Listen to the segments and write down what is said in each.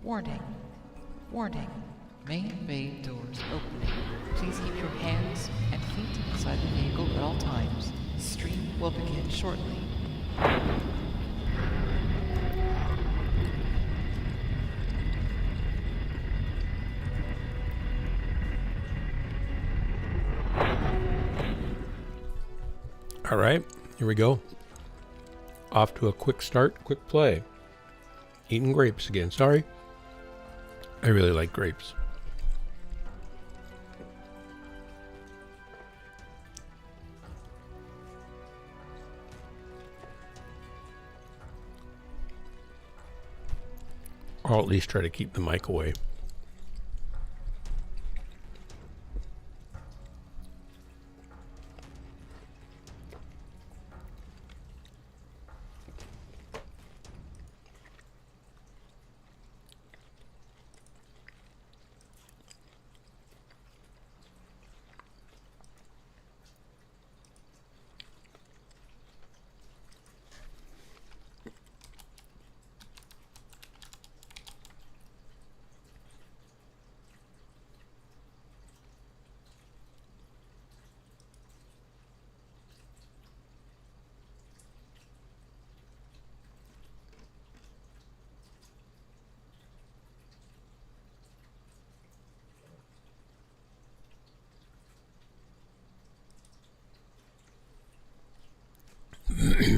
Warning. Warning. Main bay doors opening. Please keep your hands and feet inside the vehicle at all times. Stream will begin shortly. All right, here we go. Off to a quick start, quick play. Eating grapes again. Sorry. I really like grapes. Or at least try to keep the mic away.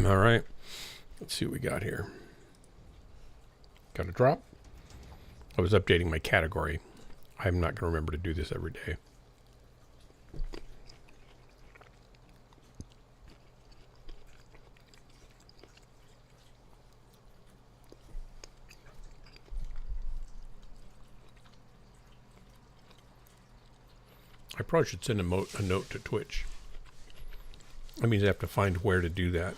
All right, let's see what we got here. Got a drop. I was updating my category. I'm not going to remember to do this every day. I probably should send a note to Twitch. That means I have to find where to do that.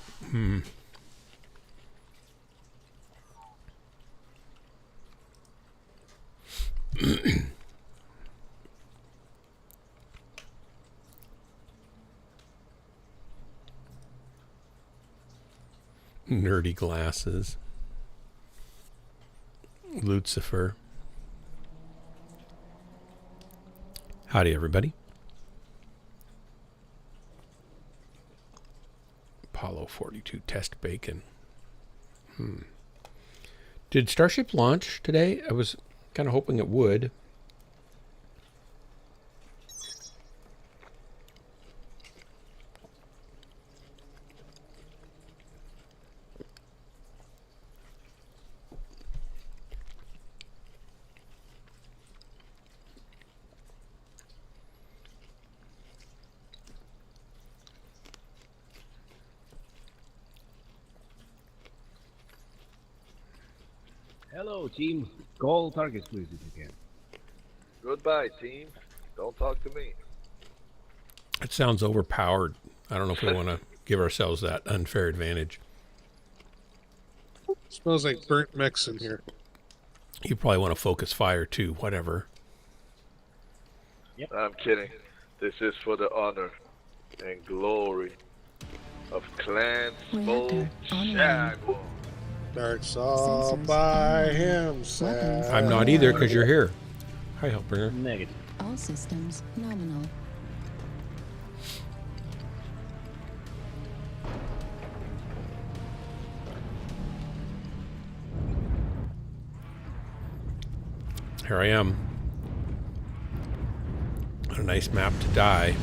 Nerdy glasses. Lucifer. Howdy, everybody. Apollo 42 test bacon. Did Starship launch today? I was kind of hoping it would. Hello, team. Call targets, please, if you can. Goodbye, team. Don't talk to me. It sounds overpowered. I don't know if we want to give ourselves that unfair advantage. Smells like burnt Mechs in here. You probably want to focus fire too, whatever. Yep. I'm kidding. This is for the honor and glory of Clan Smoke Shadow. Darts all by himself. I'm not either because you're here. Hi, Hellbringer. Negative. All systems nominal. Here I am. On a nice map to die.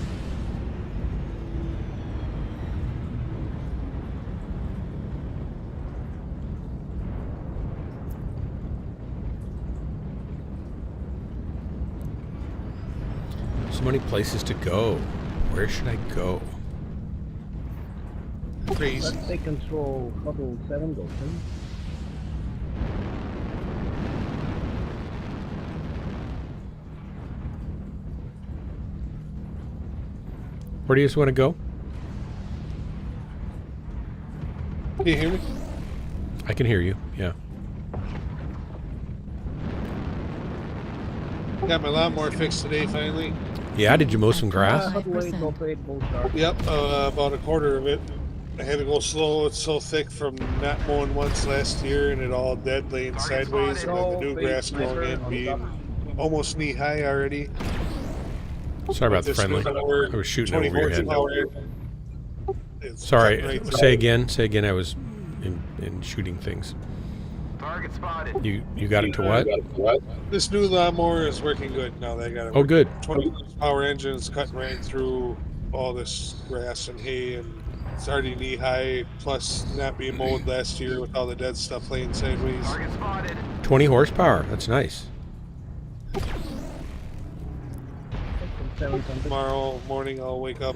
So many places to go. Where should I go? Crazy. Let's take control. Huddle 7, go 10. Where do you just want to go? Can you hear me? I can hear you. Yeah. Got my lawnmower fixed today, finally. Yeah. Did you mow some grass? Yep, about a quarter of it. I had to go slow. It's so thick from not mowing once last year, and it all dead laying sideways, and then the new grass growing in being almost knee high already. Sorry about the This new friendly. mower, I was shooting 20 over your head. horsepower, it's Sorry. cutting right through. Say again. Say again. I was in shooting things. Target spotted. You got it to what? This new lawnmower is working good now that I got it. Oh, good. 20 horsepower engine is cutting right through all this grass and hay, and it's already knee high, plus not being mowed last year with all the dead stuff laying sideways. Target spotted. 20 horsepower. That's nice. Tomorrow morning I'll wake up,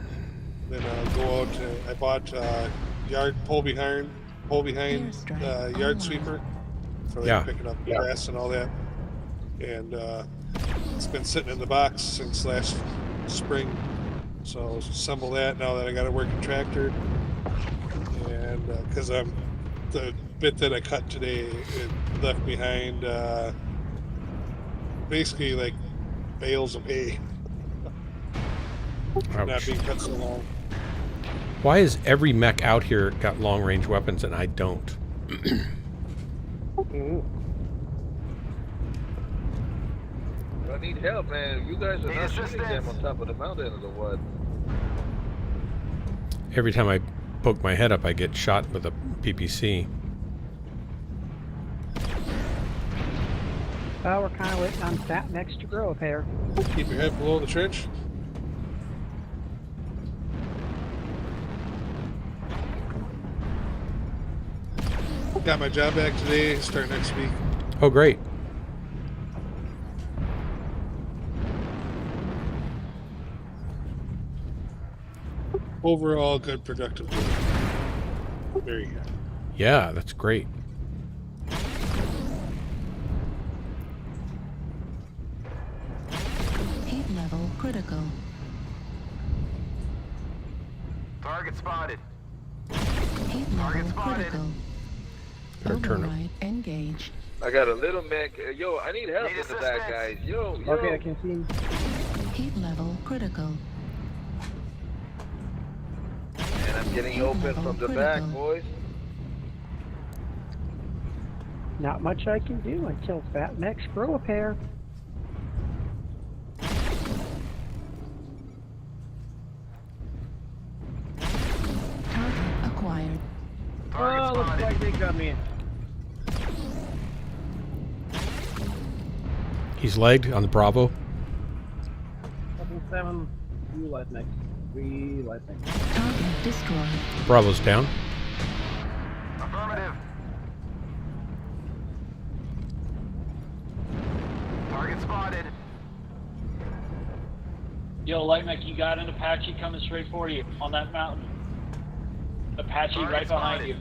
then I'll go out. I bought yard pull behind yard sweeper for like Yeah. picking up grass and all that. And it's been sitting in the box since last spring, so I'll assemble that now that I got a working tractor. And because the bit that I cut today, it left behind basically like bales of hay. Not Ouch. being cut so long. Why has every mech out here got long range weapons and I don't? I need help, man. You guys are not shooting them on top of the mountain or what? Every time I poke my head up, I get shot with a PPC. Well, we're kind of waiting on fat Mechs to grow a pair. Keep your head below the trench. Got my job back today. Start next week. Oh, great. Overall, good productive day. Very good. Yeah, that's great. Heat level critical. Target spotted. Heat level critical. Better turn it. Override engaged. I got a little mech. Yo, I need help Need in the back, guys. assistance. Yo. Okay, I can see. Heat level critical. And I'm getting open from the back, boys. Not much I can do until fat Mechs grow a pair. Target acquired. Target Looks spotted. like they got me. He's legged on the Bravo. 7, 2 life Mechs. 3 life Mechs. Target destroyed. Bravo's down. Affirmative. Target spotted. Yo, Light Mech, you got an Apache coming straight for you on that mountain. Apache Target right behind spotted. you.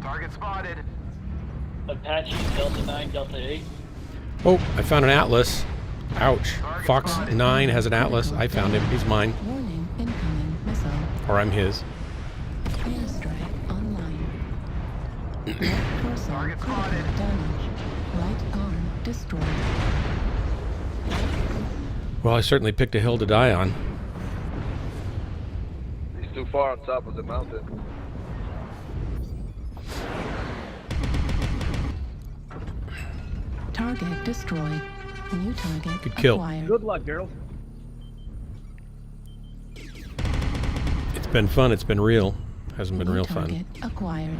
Target spotted. Apache, Delta 9, Delta 8. Oh, I found an Atlas. Ouch. Fox 9 has an Atlas. I found him. He's mine. Warning incoming missile. Or I'm his. Airstrike online. Left torso Target critical spotted. damage. Right arm destroyed. Well, I certainly picked a hill to die on. He's too far on top of the mountain. Target destroyed. New target Good kill. acquired. Good luck, girls. It's been fun. It's been real. Hasn't been New real target fun. acquired.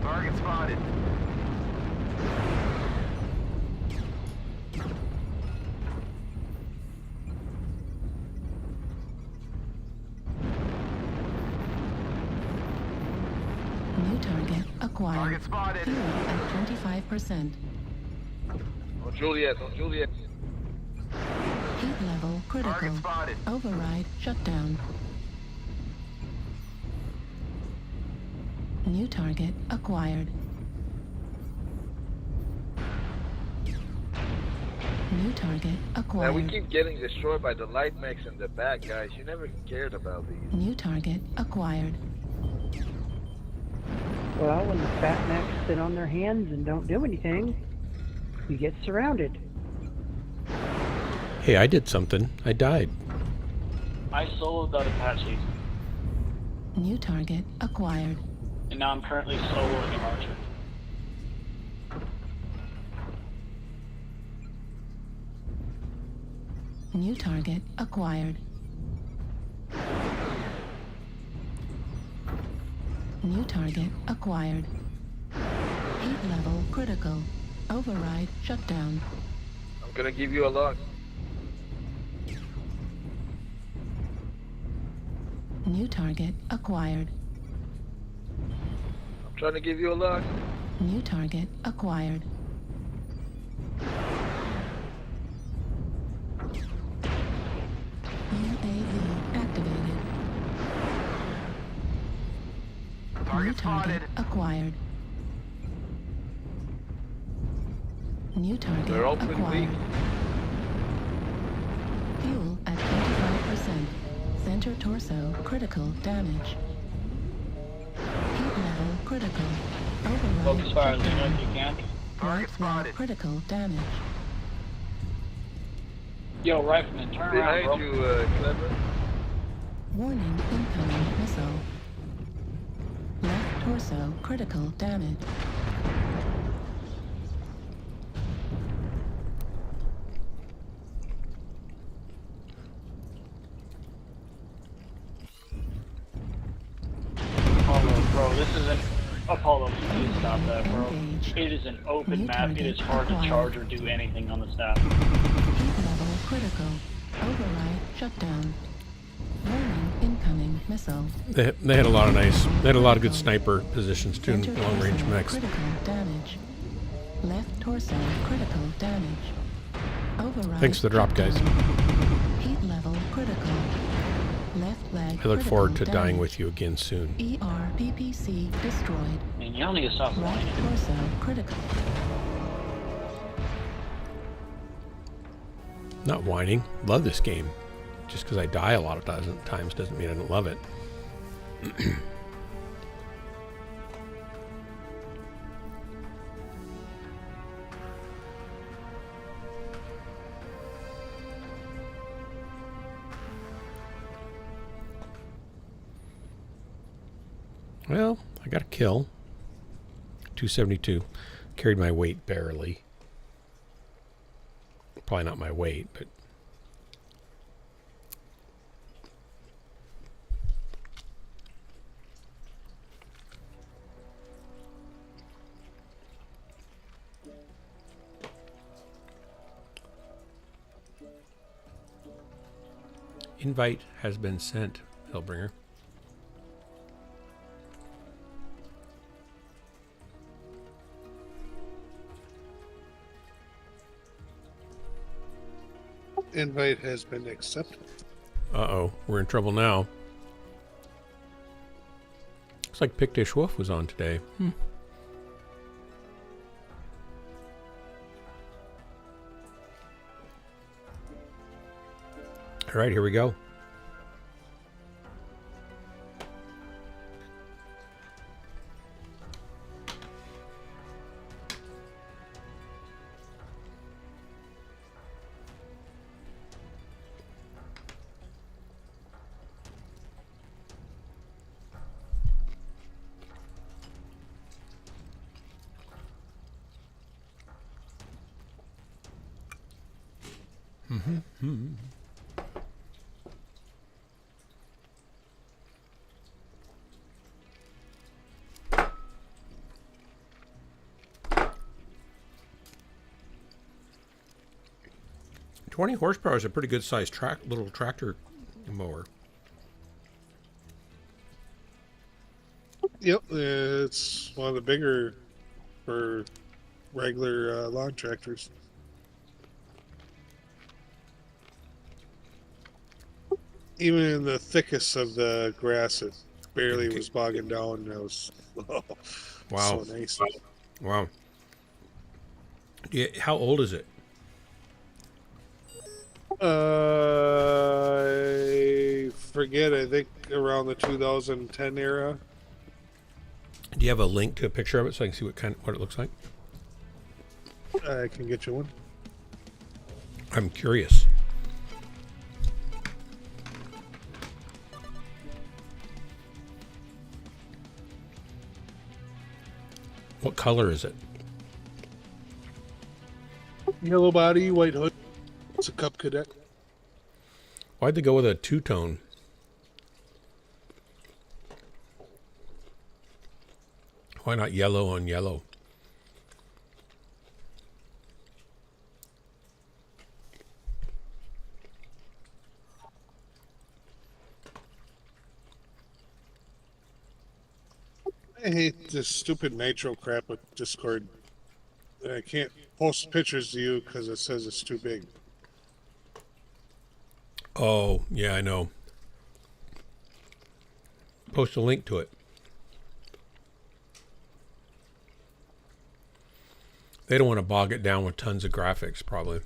Target spotted. New target acquired. Target spotted. Fuel at 25%. On Juliet, on Juliet. Heat level critical. Target spotted. Override shutdown. New target acquired. New target Man, we acquired. keep getting destroyed by the light mechs in the back, guys. You never cared about these. New target acquired. Well, when the fat mechs sit on their hands and don't do anything, you get surrounded. Hey, I did something. I died. I soloed that Apache, New target acquired. and now I'm currently soloing an Archer. New target acquired. New target acquired. Heat level critical. Override shutdown. I'm gonna give you a lock. New target acquired. I'm trying to give you a lock. New target acquired. UAV activated. New target acquired. New target They're all pretty acquired. weak. Fuel at 25%. Center torso critical damage. Heat level critical. Override Focus fire, Lena, shutdown. if you can. Right flank critical damage. Yo, Rifleman, turn around, bro. Behind you, Clever. Warning incoming missile. Left torso critical damage. Apollo, bro, this is an Apollo. You need to stop that, bro. Engage. It is an open New map. It target is hard to acquired. charge or do anything on the staff. Heat level critical. Override shutdown. Warning incoming missile. They had a lot of nice. They had a lot of good sniper positions too, Center in long range torso mechs. critical damage. Left torso critical damage. Override Thanks for the drop, guys. shutdown. Heat level critical. Left leg I look forward to critical dying damage. with you again soon. ERPPC destroyed. Man, y'all need to stop Right whining. torso critical. Not whining. Love this game. Just because I die a lot of times doesn't mean I don't love it. Well, I got a kill. 272. Carried my weight barely. Probably not my weight, but... Invite has been sent, Hellbringer. Invite has been accepted. Uh-oh, we're in trouble now. Looks like Pictish Wolf was on today. All right, here we go. $20 horsepower is a pretty good sized little tractor mower. Yep, it's one of the bigger for regular lawn tractors. Even in the thickest of the grass, it barely was bogging down. It was Wow. so nice. Wow. How old is it? I forget. I think around the 2010 era. Do you have a link to a picture of it so I can see what it looks like? I can get you one. I'm curious. What color is it? Yellow body, white hood. It's a Cub Cadet. Why'd they go with a two-tone? Why not yellow on yellow? I hate this stupid nitro crap with Discord. I can't post pictures to you because it says it's too big. Oh, yeah, I know. Post a link to it. They don't want to bog it down with tons of graphics, probably.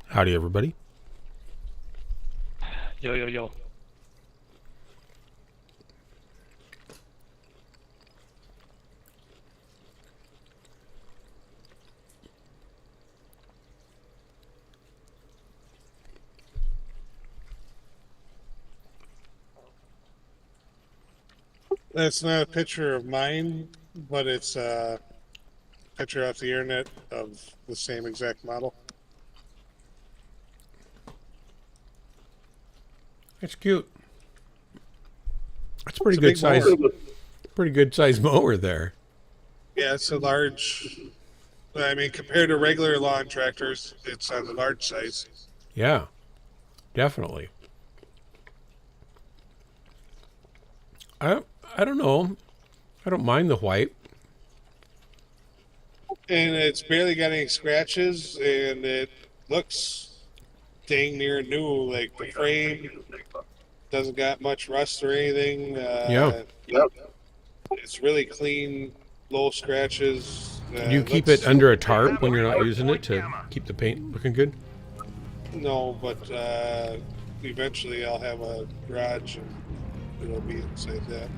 Howdy, everybody. Yo, yo, yo. That's not a picture of mine, but it's a picture off the internet of the same exact model. It's cute. That's a pretty It's a good big size. mower. Pretty good size mower there. Yeah, it's a large. I mean, compared to regular lawn tractors, it's on the large size. Yeah, definitely. I don't know. I don't mind the white. And it's barely got any scratches, and it looks dang near new. Like the frame doesn't got much rust or anything. Yeah. Yep. It's really clean, low scratches. Do you keep it under a tarp when you're not using it to keep the paint looking good? No, but eventually I'll have a garage and it'll be inside that.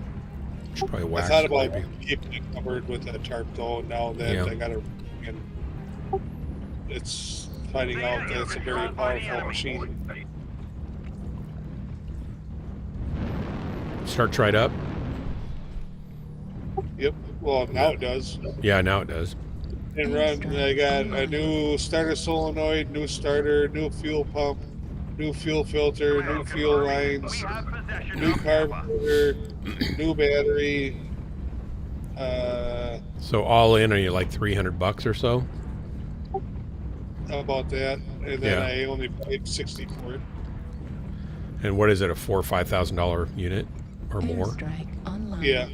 Should probably I wax thought it, about maybe. keeping it covered with a tarp though. Now that Yeah. I got to, it's finding out that it's a very powerful machine. Start right up. Yep. Well, now it does. Yeah, now it does. And run. I got a new starter solenoid, new starter, new fuel pump, new fuel filter, new fuel lines, new carburetor, new battery. So all in, are you like $300 or so? How about that? And then Yeah. I only paid $60 for it. And what is it, a $4,000 or $5,000 unit or more? Airstrike online. Yeah.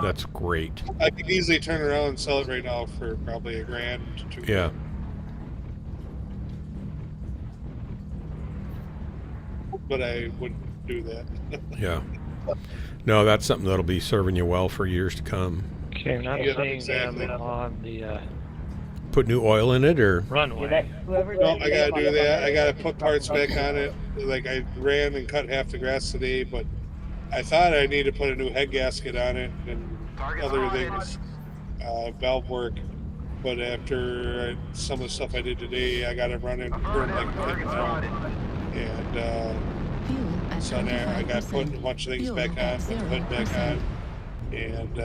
That's great. I could easily turn around and sell it right now for probably $1,000 to $2,000. Yeah. But I wouldn't do that. Yeah. No, that's something that'll be serving you well for years to come. Okay, I'm not Yeah, seeing exactly. them on the Put new oil in it, or runway. No, I gotta do that. I gotta put parts back on it. Like I ran and cut half the grass today, but I thought I needed to put a new head gasket on it and other things, valve work. But after some of the stuff I did today, I got it running burn like a pig now. And Fuel at so now I got to put a 25%. bunch of things Fuel back at on, put the hood back 0%. on. And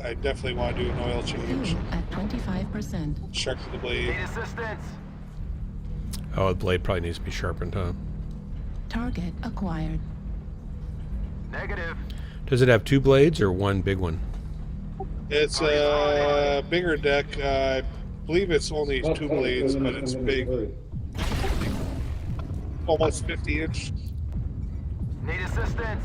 I definitely want to do an oil change. Fuel at 25%. Sharpen the blade. oh, the blade probably needs to be sharpened, huh? Target acquired. Does it have two blades or one big one? It's a bigger deck. I believe it's only 2 blades, but it's big. Almost 50 inch. Need assistance.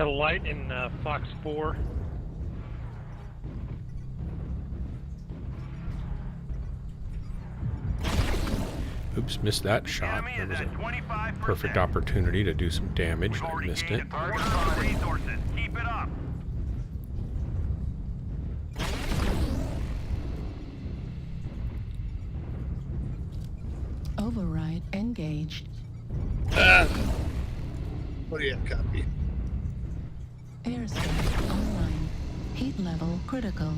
Got a light in Fox 4. Oops, missed that shot. There was a perfect opportunity to do some damage. I missed it. Resources. Keep it up. Override engaged. What do you have, copy? Airstrike online. Heat level critical.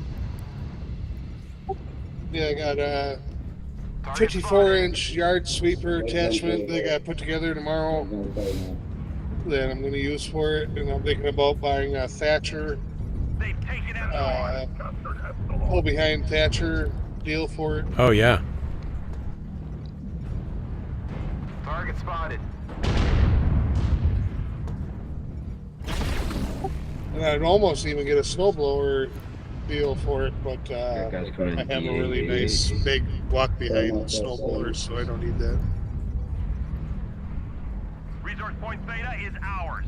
Yeah, I got a 54-inch yard sweeper attachment that I got put together tomorrow that I'm going to use for it, and I'm thinking about buying a Thatcher, pull behind Thatcher deal for it. Oh, yeah. Target spotted. And I'd almost even get a snowblower deal for it, but I have a really nice big walk behind snowblower, so I don't need that. Resource point Theta is ours.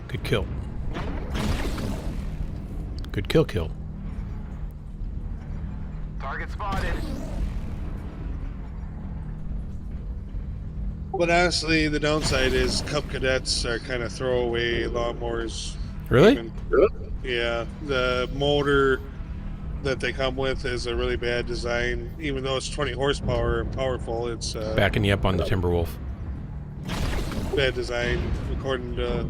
Good kill. Good kill. Target spotted. But honestly, the downside is Cub Cadets are kind of throwaway lawnmowers. Really? Yeah, the motor that they come with is a really bad design. Even though it's 20 horsepower and powerful, it's Backing you up on the Timberwolf. bad design. According to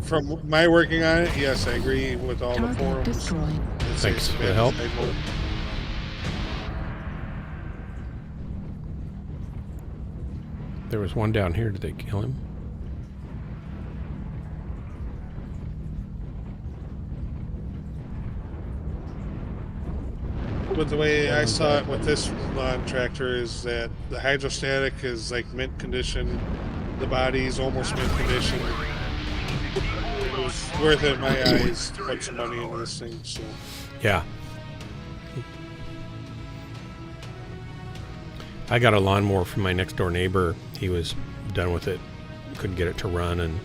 from my working on it, yes, I agree with all the Target forums. destroyed. Thanks for the help. There was one down here. Did they kill him? But the way I saw it with this lawn tractor is that the hydrostatic is like mint condition, the body's almost mint condition. It was worth it in my eyes to put some money into this thing. So Yeah. I got a lawnmower from my next door neighbor. He was done with it. Couldn't get it to run, and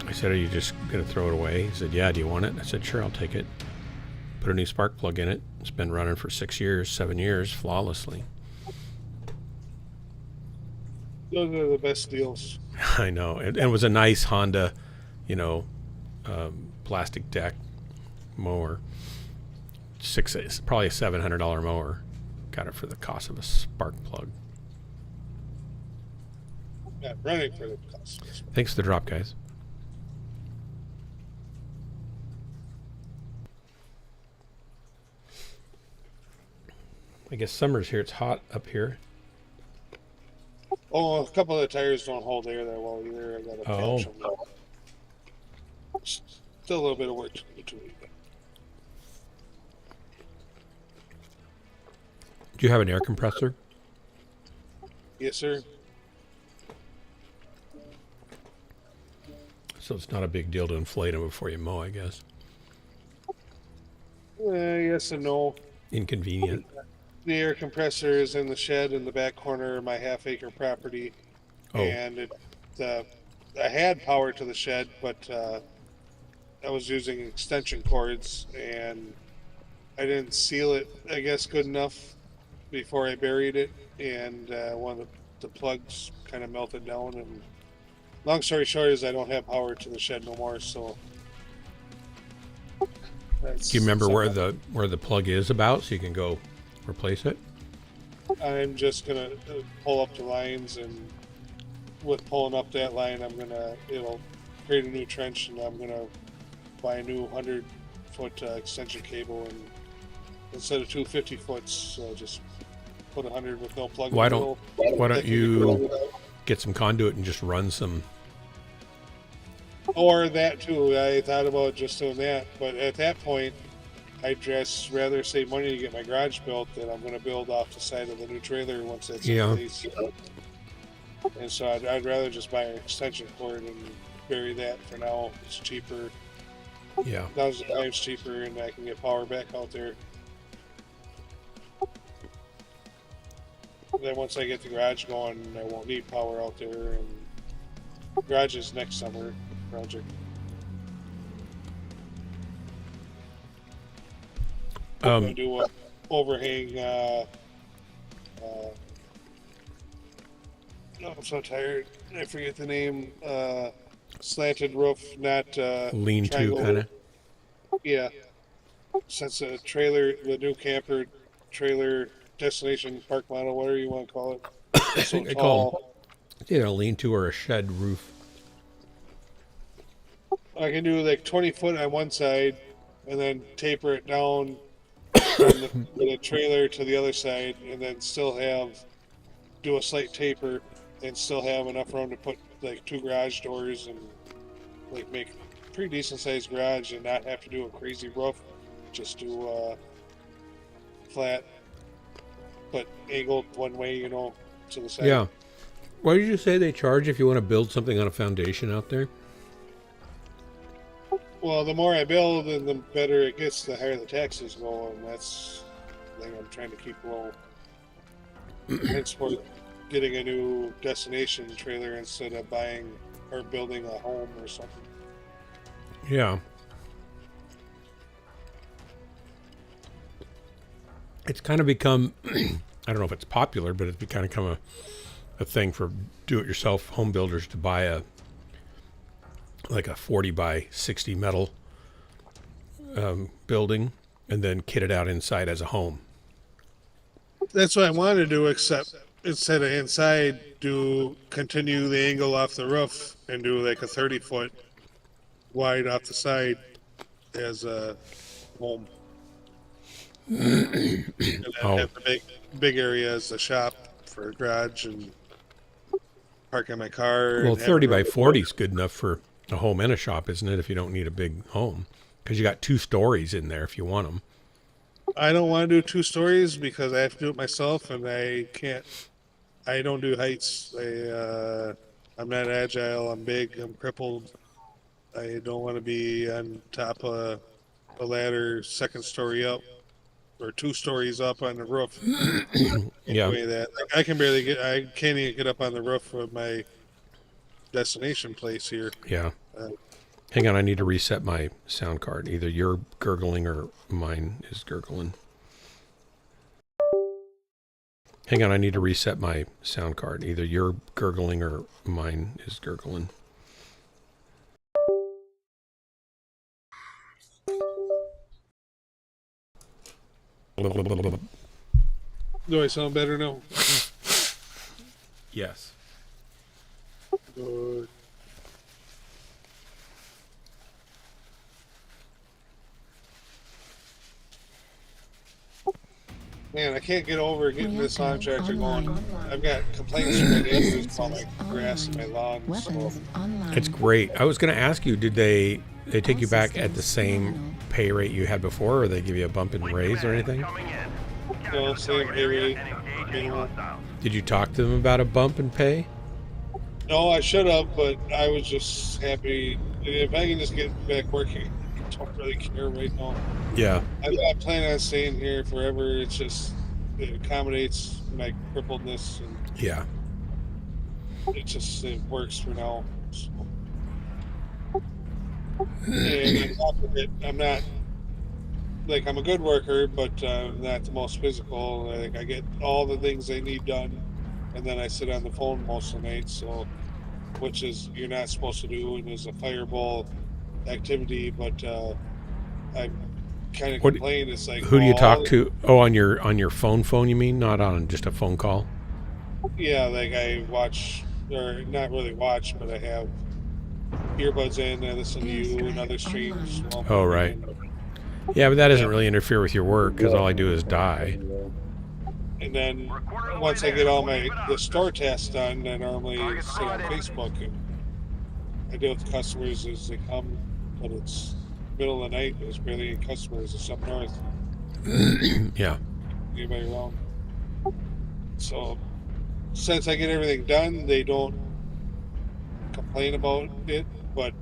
I said, "Are you just going to throw it away?" He said, "Yeah, do you want it?" I said, "Sure, I'll take it." Put a new spark plug in it. It's been running for 7 years, flawlessly. those are the best deals. I know. And it was a nice Honda, plastic deck mower. Probably a $700 mower. Got it for the cost of a spark plug. Not running for the cost. Thanks for the drop, guys. I guess summer's here. It's hot up here. Oh, a couple of the tires don't hold air that well either. I got to patch them. Still a little bit of work to do. Do you have an air compressor? Yes, sir. So it's not a big deal to inflate them before you mow, I guess. Yes and no. Inconvenient. The air compressor is in the shed in the back corner of my half-acre property, and I had power to the shed, but I was using extension cords, and I didn't seal it, I guess, good enough before I buried it, and one of the plugs kind of melted down. And long story short is I don't have power to the shed no more. So, do you remember where the plug is about, so you can go replace it? I'm just gonna pull up the lines, and with pulling up that line, it'll create a new trench, and I'm gonna buy a new 100-foot extension cable, and instead of 2 50-foots, just put 100 with no plug. Why don't you get some conduit and just run some? Or that too. I thought about just doing that, but at that point, I'd just rather save money to get my garage built than I'm going to build off the side of the new trailer once that's in place. And so I'd rather just buy an extension cord and bury that for now. It's cheaper. Yeah. 1,000 times cheaper, and I can get power back out there. then once I get the garage going, I won't need power out there. And garage is next summer project. I'm gonna do a overhang. I'm so tired. I forget the name. Slanted roof, not lean-to kind of. Yeah. Since the trailer, the new camper trailer destination park model, whatever you want to call it. I think they call it a lean-to or a shed roof. I can do like 20 foot on one side, and then taper it down from the trailer to the other side, and then still do a slight taper, and still have enough room to put like 2 garage doors and like make a pretty decent sized garage, and not have to do a crazy roof. Just do flat, but angled one way, to the side. Yeah. Why did you say they charge if you want to build something on a foundation out there? Well, the more I build and the better it gets, the higher the taxes go, and that's the thing I'm trying to keep low. Hence for getting a new destination trailer instead of buying or building a home or something. Yeah. It's kind of become, I don't know if it's popular, but it's kind of become a thing for do-it-yourself home builders to buy a 40 by 60 metal building and then kit it out inside as a home. That's what I want to do, except instead of inside, continue the angle off the roof and do like a 30-foot wide off the side as a home. And then have the big area as a shop for a garage and parking my car. Well, 30 by 40 is good enough for a home and a shop, isn't it? If you don't need a big home, because you got 2 stories in there if you want them. I don't want to do 2 stories because I have to do it myself, and I can't. I don't do heights. I'm not agile. I'm big. I'm crippled. I don't want to be on top of a ladder, 2nd story up, or 2 stories up on the roof. Yeah. I can barely get. I can't even get up on the roof of my destination place here. Yeah. Hang on, I need to reset my sound card. Either you're gurgling or mine is gurgling. Hang on, I need to reset my sound card. Either you're gurgling or mine is gurgling. Do I sound better now? Yes. Good. Man, I can't get over getting this lawn tractor going. I've got complaints from my neighbors about my grass and my lawn. So. It's great. I was going to ask you, did they take you back at the same pay rate you had before, or they give you a bump in raise or anything? No, same pay rate. Did you talk to them about a bump in pay? No, I should have, but I was just happy. If I can just get back working, I don't really care right now. Yeah. I'm not planning on staying here forever. It's just, it accommodates my crippledness. And yeah. It works for now. So. And on top of it, I'm not, I'm a good worker, but not the most physical. Like, I get all the things I need done, and then I sit on the phone most of the night, so, which is, you're not supposed to do, and is a fireball activity, but I kind of complain. It's like, who do you talk to? Oh, on your phone you mean, not on just a phone call? Yeah, like I watch, or not really watch, but I have earbuds in and listen to you and other streams. Oh, right. Yeah, but that doesn't really interfere with your work, because all I do is die. And then once I get all the store tasks done, I normally sit on Facebook and I deal with the customers as they come, but it's middle of the night, there's barely any customers. It's up north. Yeah. Anybody around? So since I get everything done, they don't complain about it, but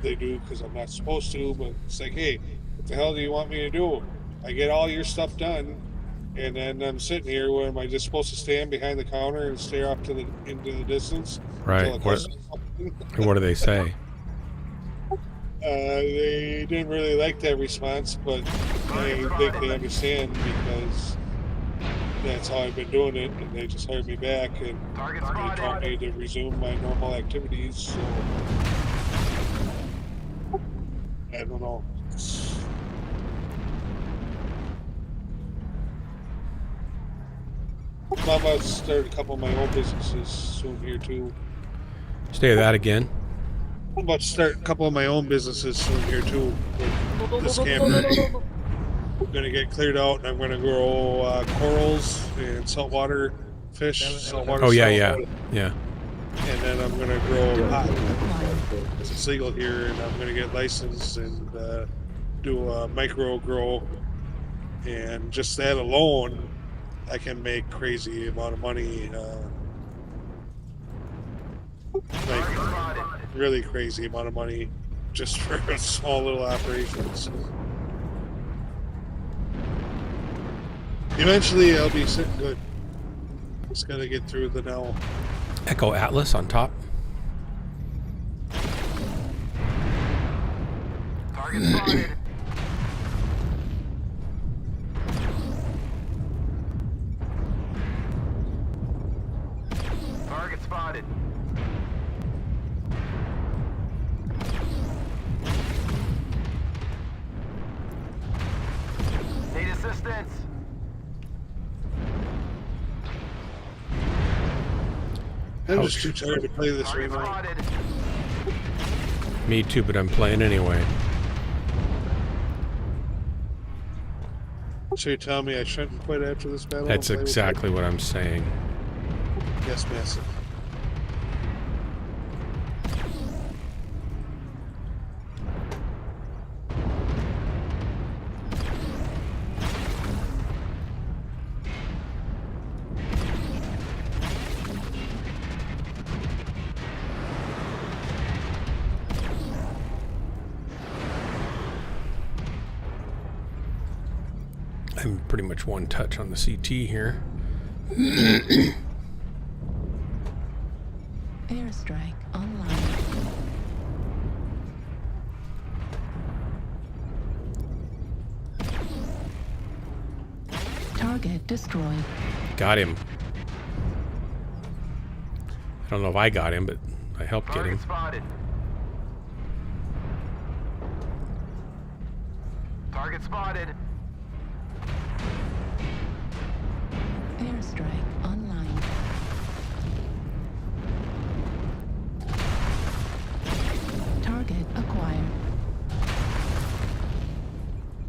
they do because I'm not supposed to. But it's like, hey, what the hell do you want me to do? I get all your stuff done, And then I'm sitting here where am I just supposed to stand behind the counter and stare off to into the distance? Right. Until a customer comes in? What do they say? They didn't really like that response, but I think they understand because that's how I've been doing it, and they just hired me back and they told me to resume my normal activities. So I don't know. I'm about to start a couple of my own businesses soon here too. Say that again. I'm about to start a couple of my own businesses soon here too. With this camper. I'm gonna get cleared out, and I'm gonna grow corals and saltwater fish. Saltwater. Oh yeah. And then I'm gonna grow cotton. It's legal here, and I'm gonna get licensed and do a micro grow. And just that alone, I can make crazy amount of money. Like really crazy amount of money just for a small little operations. Eventually, I'll be sitting good. Just gotta get through the now. Echo Atlas on top. Target spotted. Target spotted. Need assistance. I'm just too tired to play this right now. Spotted. Me too, but I'm playing anyway. So you're telling me I shouldn't quit after this battle? That's exactly what I'm saying. Yes, massive. I'm pretty much one touch on the CT here. Airstrike online. Target destroyed. Got him. I don't know if I got him, but I helped get him. Target spotted. Target spotted. Airstrike online. Target acquired.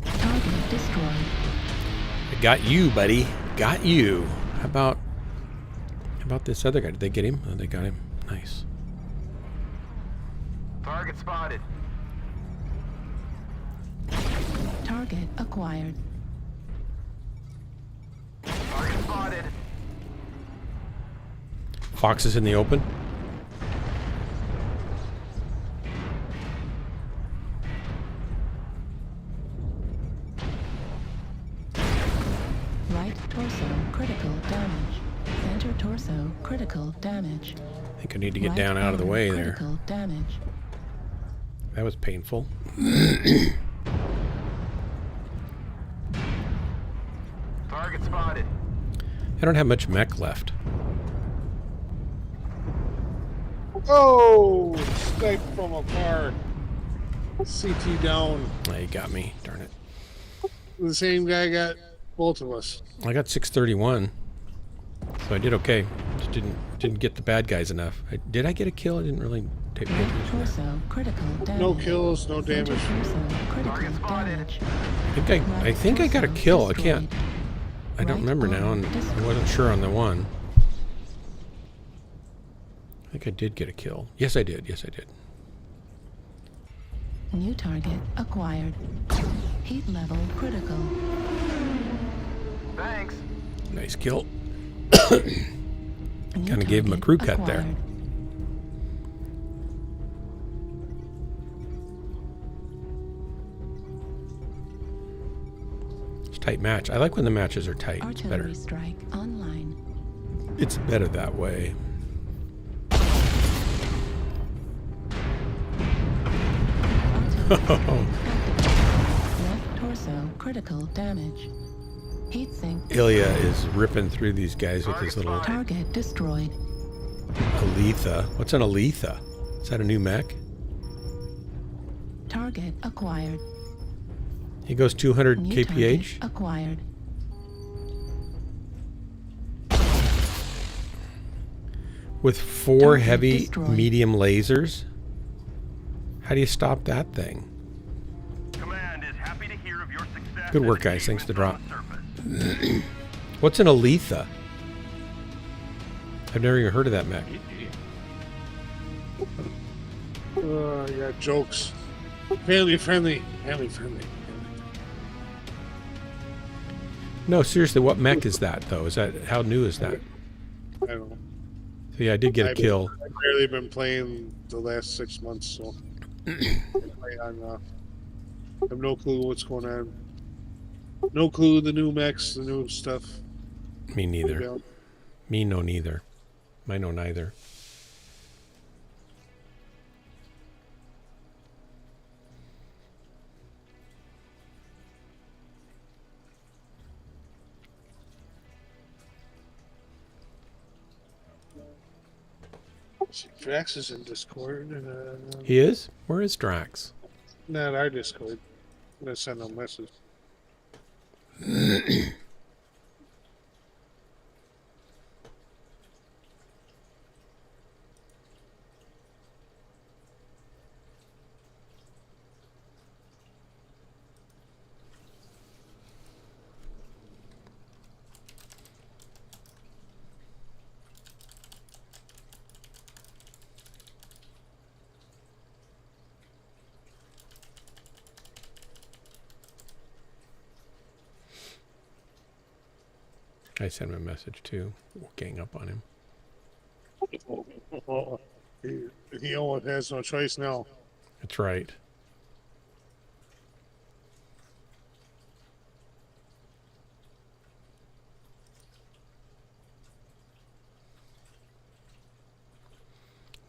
Target destroyed. I got you, buddy. Got you. How about this other guy? Did they get him? Oh, they got him. Nice. Target spotted. Target acquired. Target spotted. Fox is in the open. Right torso critical damage. Center torso critical damage. I think I need to get Right down out of the arm way there. critical damage. That was painful. Target spotted. I don't have much mech left. Oh! Snipe from afar. CT down. Oh, you got me. Darn it. The same guy got both of us. I got 631, so I did okay. Just didn't get the bad guys enough. Did I get a kill? I didn't really take Right pictures. torso critical damage. No kills, no Center damage. torso critical Target spotted. damage. I think I got a kill. I can't. Destroyed. I don't Right remember now, arm and I destroyed. wasn't sure on the one. I think I did get a kill. Yes, I did. Yes, I did. New target acquired. Heat level critical. Thanks. Nice kill. New Kinda gave him a target crew cut there. acquired. It's tight match. I like when the matches are tight. It's better. Artillery strike online. It's better that way. Left torso critical damage. Heat sink. Ilya is ripping through these guys with his little Target destroyed. Aletha. What's an Aletha? Is that a new mech? Target acquired. He goes 200 New kph. target acquired. With 4 Target heavy destroyed. medium lasers. How do you stop that thing? Command is happy to hear of your success. Good work, guys. Thanks for the drop. What's an Aletha? I've never even heard of that mech. Yeah, jokes. Family friendly. Family friendly. No, seriously, what mech is that though? Is that how new is that? I don't know. So yeah, I did get a kill. I've barely been playing the last 6 months, so I have no clue what's going on. No clue the new mechs, the new stuff. Me neither. Yeah. Me no neither. I know neither. See, Drax is in Discord. He is? Where is Drax? Not our Discord. I'm gonna send him a message. I sent him a message too. We'll gang up on him. He almost has no choice now. That's right.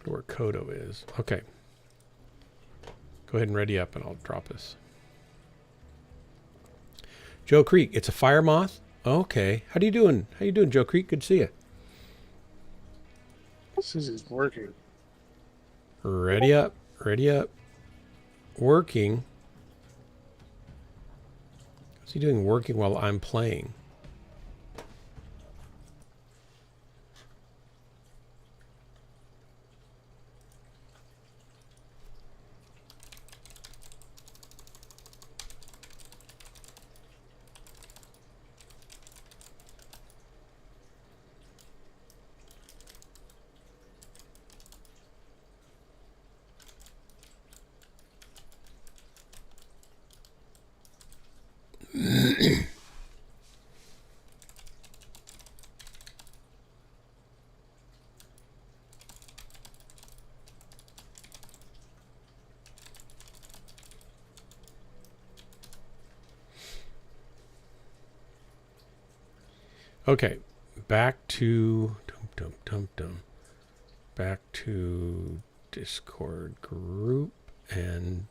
Where Kodo is. Okay. Go ahead and ready up and I'll drop this. Joe Creek, it's a fire moth? Okay. How you doing? How you doing, Joe Creek? Good to see you. This is working. Ready up. Ready up. Working. What's he doing working while I'm playing? Okay, back to back to Discord group. And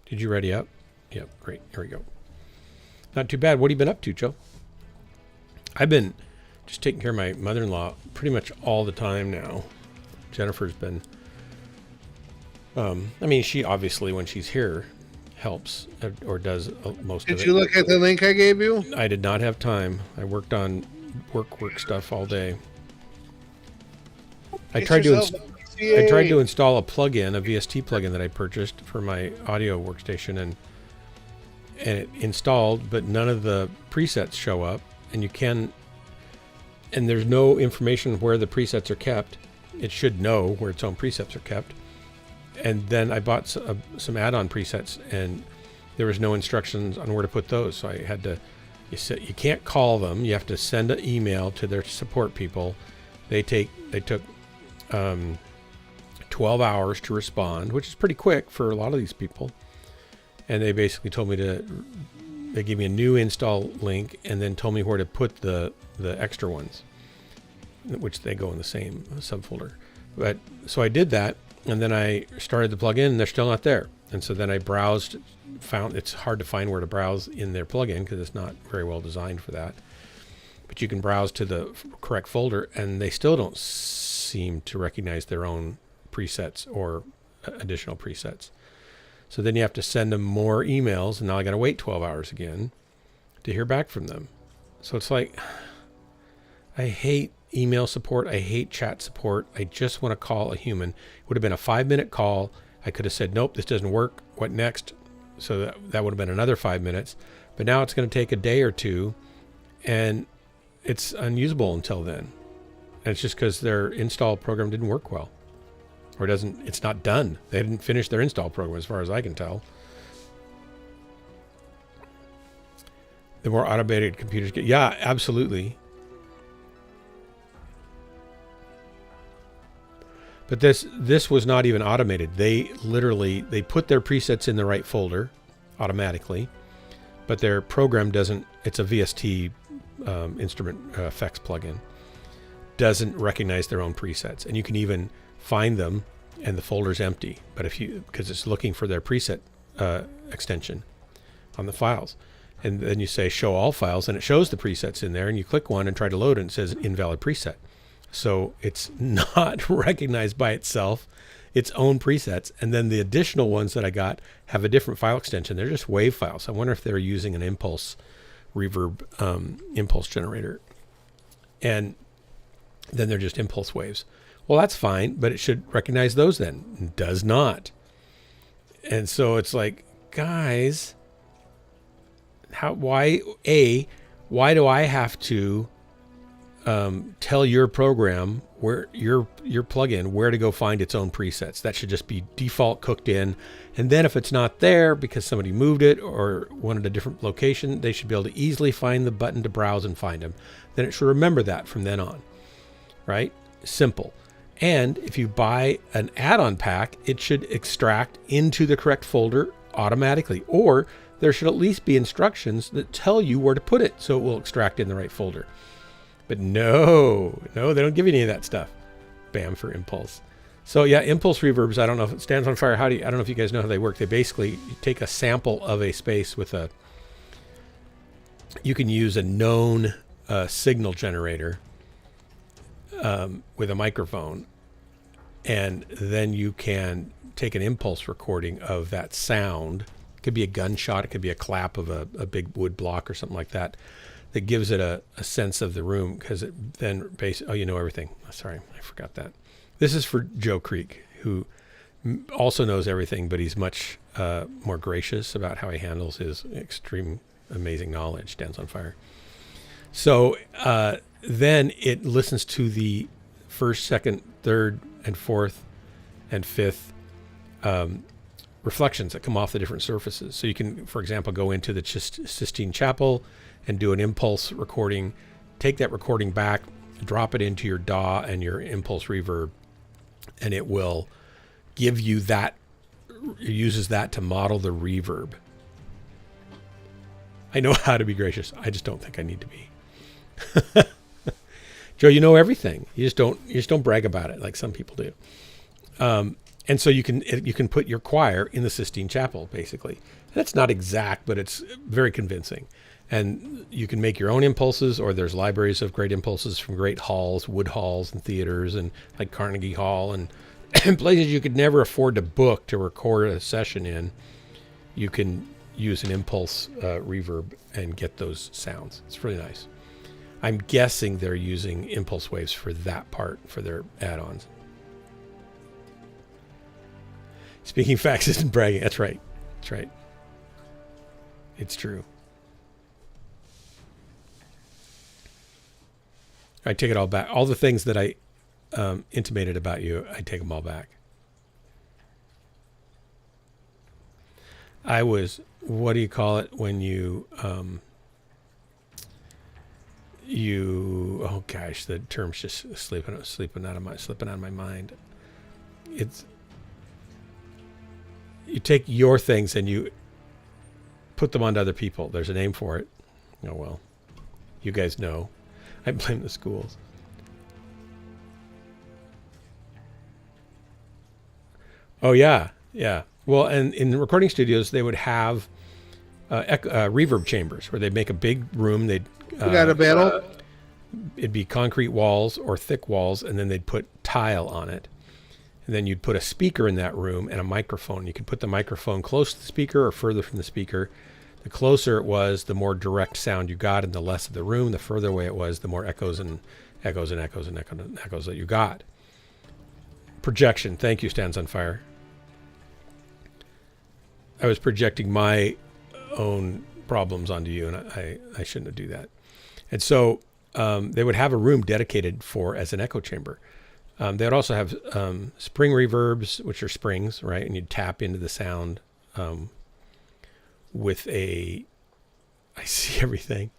did you ready up? Yep, great. Here we go. Not too bad. What have you been up to, Joe? I've been just taking care of my mother-in-law pretty much all the time now. Jennifer's been, I mean, she obviously, when she's here, helps or does most of it. Did you look at the link I gave you? I did not have time. I worked on work stuff all day. I tried to install a plugin, a VST plugin that I purchased for my audio workstation, and it installed, but none of the presets show up, and there's no information where the presets are kept. It should know where its own presets are kept. And then I bought some add-on presets, and there was no instructions on where to put those, so I had to. You can't call them. You have to send an email to their support people. They took 12 hours to respond, which is pretty quick for a lot of these people. And they basically told me to they gave me a new install link and then told me where to put the extra ones, which they go in the same subfolder. But so I did that, and then I started the plugin, and they're still not there. And so then I browsed, found it's hard to find where to browse in their plugin because it's not very well designed for that. But you can browse to the correct folder, and they still don't seem to recognize their own presets or additional presets. So then you have to send them more emails, and now I got to wait 12 hours again to hear back from them. So it's like, I hate email support. I hate chat support. I just want to call a human. It would have been a 5-minute call. I could have said, nope, this doesn't work. What next? So that would have been another 5 minutes. But now it's going to take a day or two, and it's unusable until then. And it's just because their install program didn't work well. Or it's not done. They didn't finish their install program as far as I can tell. The more automated computers get, yeah, absolutely. But this was not even automated. They put their presets in the right folder automatically, but their program doesn't. It's a VST instrument effects plugin. Doesn't recognize their own presets, and you can even find them, and the folder's empty. But because it's looking for their preset extension on the files, and then you say show all files, and it shows the presets in there, and you click one and try to load it, and it says invalid preset. So it's not recognized by itself, its own presets. And then the additional ones that I got have a different file extension. They're just WAV files. I wonder if they're using an impulse reverb impulse generator. And then they're just impulse waves. Well, that's fine, but it should recognize those then. It does not. And so it's like, guys, why do I have to tell your program where your plugin where to go find its own presets? That should just be default cooked in. And then if it's not there because somebody moved it or wanted a different location, they should be able to easily find the button to browse and find them. Then it should remember that from then on, right? Simple. And if you buy an add-on pack, it should extract into the correct folder automatically, or there should at least be instructions that tell you where to put it so it will extract in the right folder. But no, they don't give you any of that stuff. Bam for impulse. So yeah, impulse reverbs, I don't know if it stands on fire. I don't know if you guys know how they work. They basically take a sample of a space you can use a known signal generator with a microphone, and then you can take an impulse recording of that sound. It could be a gunshot, it could be a clap of a big wood block or something like that. That gives it a sense of the room, because it then you know everything. Sorry, I forgot that. This is for Joe Creek, who also knows everything, but he's much more gracious about how he handles his extreme, amazing knowledge. Stands on fire. So then it listens to the first, second, third, and fourth, and fifth reflections that come off the different surfaces. So you can, for example, go into the Sistine Chapel and do an impulse recording, take that recording back, drop it into your DAW and your impulse reverb, and it will give you that, it uses that to model the reverb. I know how to be gracious. I just don't think I need to be. Joe, you know everything. You just don't brag about it like some people do. And so you can put your choir in the Sistine Chapel, basically. That's not exact, but it's very convincing. And you can make your own impulses, or there's libraries of great impulses from great halls, wood halls, and theaters, and like Carnegie Hall, and places you could never afford to book to record a session in. You can use an impulse reverb and get those sounds. It's really nice. I'm guessing they're using impulse waves for that part for their add-ons. Speaking facts isn't bragging. That's right. That's right. It's true. I take it all back. All the things that I intimated about you, I take them all back. I was, what do you call it when you, oh gosh, the term's just slipping out of my mind. You take your things and you put them onto other people. There's a name for it. Oh, well. You guys know. I blame the schools. Oh, yeah. Yeah. Well, and in recording studios, they would have reverb chambers where they'd make a big room. They'd We got a battle. It'd be concrete walls or thick walls, and then they'd put tile on it. And then you'd put a speaker in that room and a microphone. You could put the microphone close to the speaker or further from the speaker. The closer it was, the more direct sound you got, and the less of the room. The further away it was, the more echoes and echoes and echoes and echoes that you got. Projection. Thank you, Stands on Fire. I was projecting my own problems onto you, and I shouldn't do that. And so they would have a room dedicated for as an echo chamber. They would also have spring reverbs, which are springs, right? And you'd tap into the sound with a, I see everything.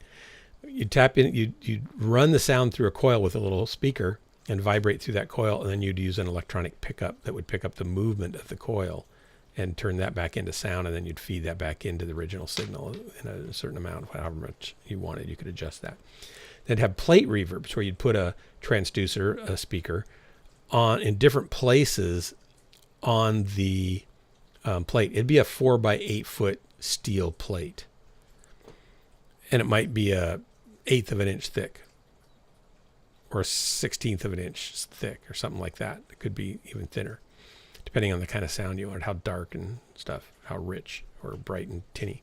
You'd tap in, you'd run the sound through a coil with a little speaker and vibrate through that coil, and then you'd use an electronic pickup that would pick up the movement of the coil and turn that back into sound, and then you'd feed that back into the original signal in a certain amount, however much you wanted. You could adjust that. They'd have plate reverbs where you'd put a transducer, a speaker, on in different places on the plate. It'd be a 4 by 8 foot steel plate, and it might be a 1/8 of an inch thick, or a 1/16 of an inch thick, or something like that. It could be even thinner, depending on the kind of sound you want, how dark and stuff, how rich or bright and tinny.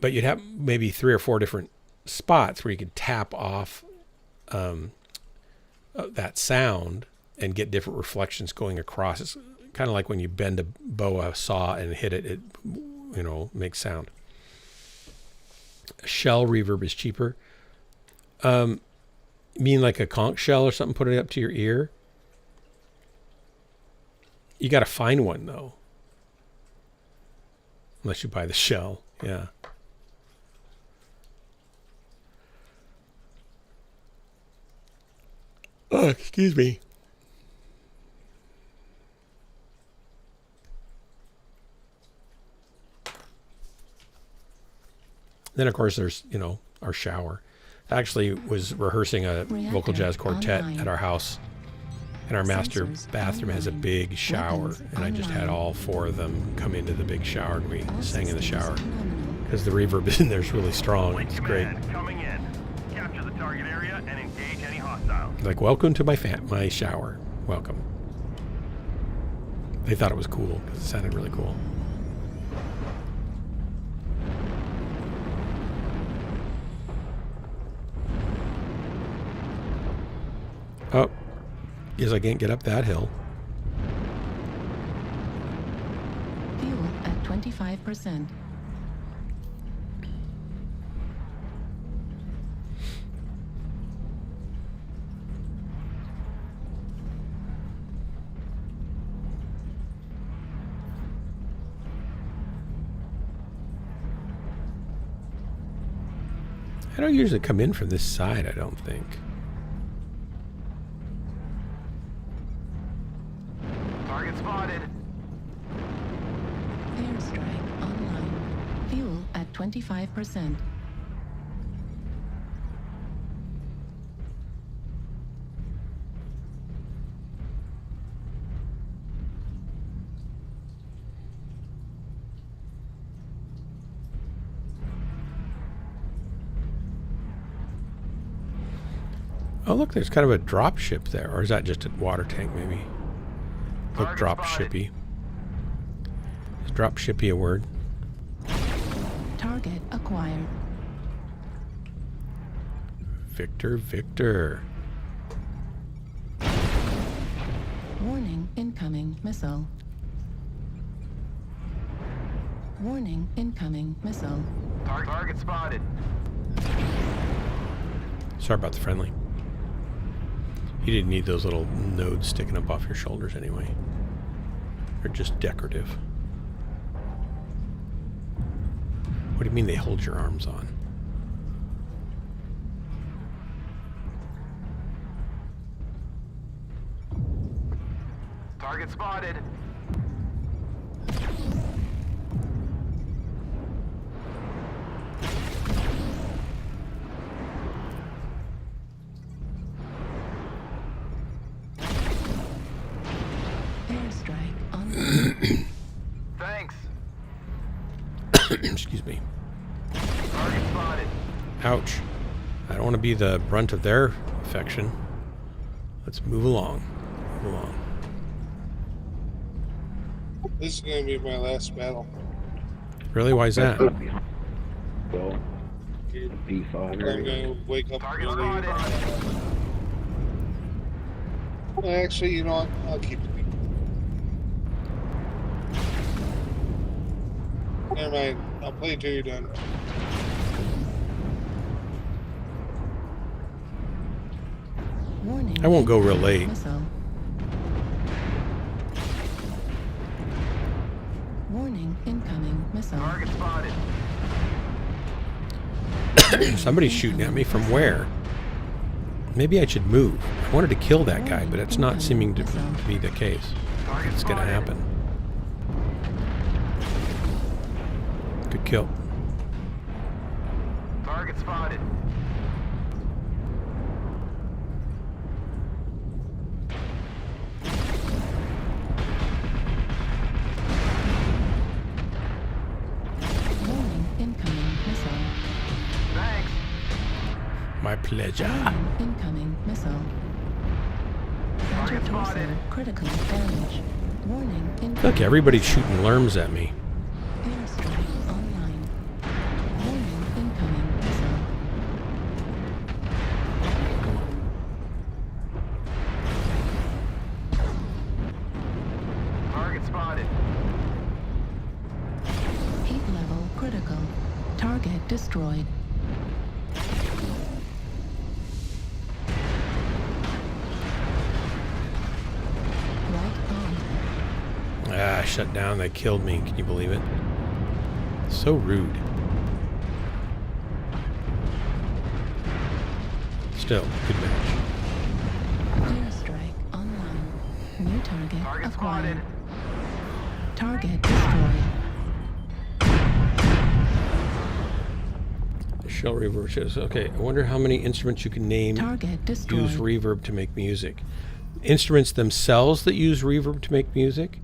But you'd have maybe 3 or 4 different spots where you could tap off that sound and get different reflections going across. It's kind of like when you bend a boa saw and hit it, it makes sound. Shell reverb is cheaper. You mean like a conch shell or something, put it up to your ear? You got to find one, though. Unless you buy the shell. Yeah. Oh, excuse me. Then, of course, there's, our shower. I actually was rehearsing a vocal jazz quartet at our house. And our master bathroom has a big shower. And I just had all 4 of them come into the big shower, and we sang in the shower. Because the reverb in there is really strong. It's great. Coming in. Capture the target area and engage any hostiles. Like, welcome to my shower. Welcome. They thought it was cool because it sounded really cool. Oh, guess I can't get up that hill. Fuel at 25%. I don't usually come in from this side, I don't think. Target spotted. Airstrike online. Fuel at 25%. Oh, look, there's kind of a drop ship there. Or is that just a water tank, maybe? Look, drop shippy. Is drop shippy a word? Target acquired. Victor. Warning, incoming missile. Warning, incoming missile. Target spotted. Sorry about the friendly. You didn't need those little nodes sticking up off your shoulders anyway. They're just decorative. What do you mean they hold your arms on? Target spotted. Thanks. Excuse me. Target spotted. Ouch. I don't want to be the brunt of their affection. Let's move along. Move along. This is going to be my last battle. Really? Why is that? Well, B5. I'm going to wake up Target early. spotted. Well, actually, you know what? I'll keep it. Never mind. I'll play until you're done. Warning. I won't go real late. Missile. Warning, incoming missile. Target spotted. Somebody's shooting at me from where? Maybe I should move. I wanted to kill that guy, but it's not seeming to be the case. It's going to happen. Good kill. Target spotted. Warning, incoming missile. Thanks. My pleasure. Warning, incoming missile. Center Target torso, spotted. critical damage. Warning, incoming. Look, everybody's shooting lerms at me. Airstrike online. Warning, incoming missile. Target spotted. Heat level critical. Target destroyed. Right on. Ah, shut down. They killed me. Can you believe it? So rude. Still, good match. Airstrike online. New target Target acquired. spotted. Target destroyed. Shell reverb shows. Okay, I wonder how many instruments you can name Target destroyed. use reverb to make music. Instruments themselves that use reverb to make music?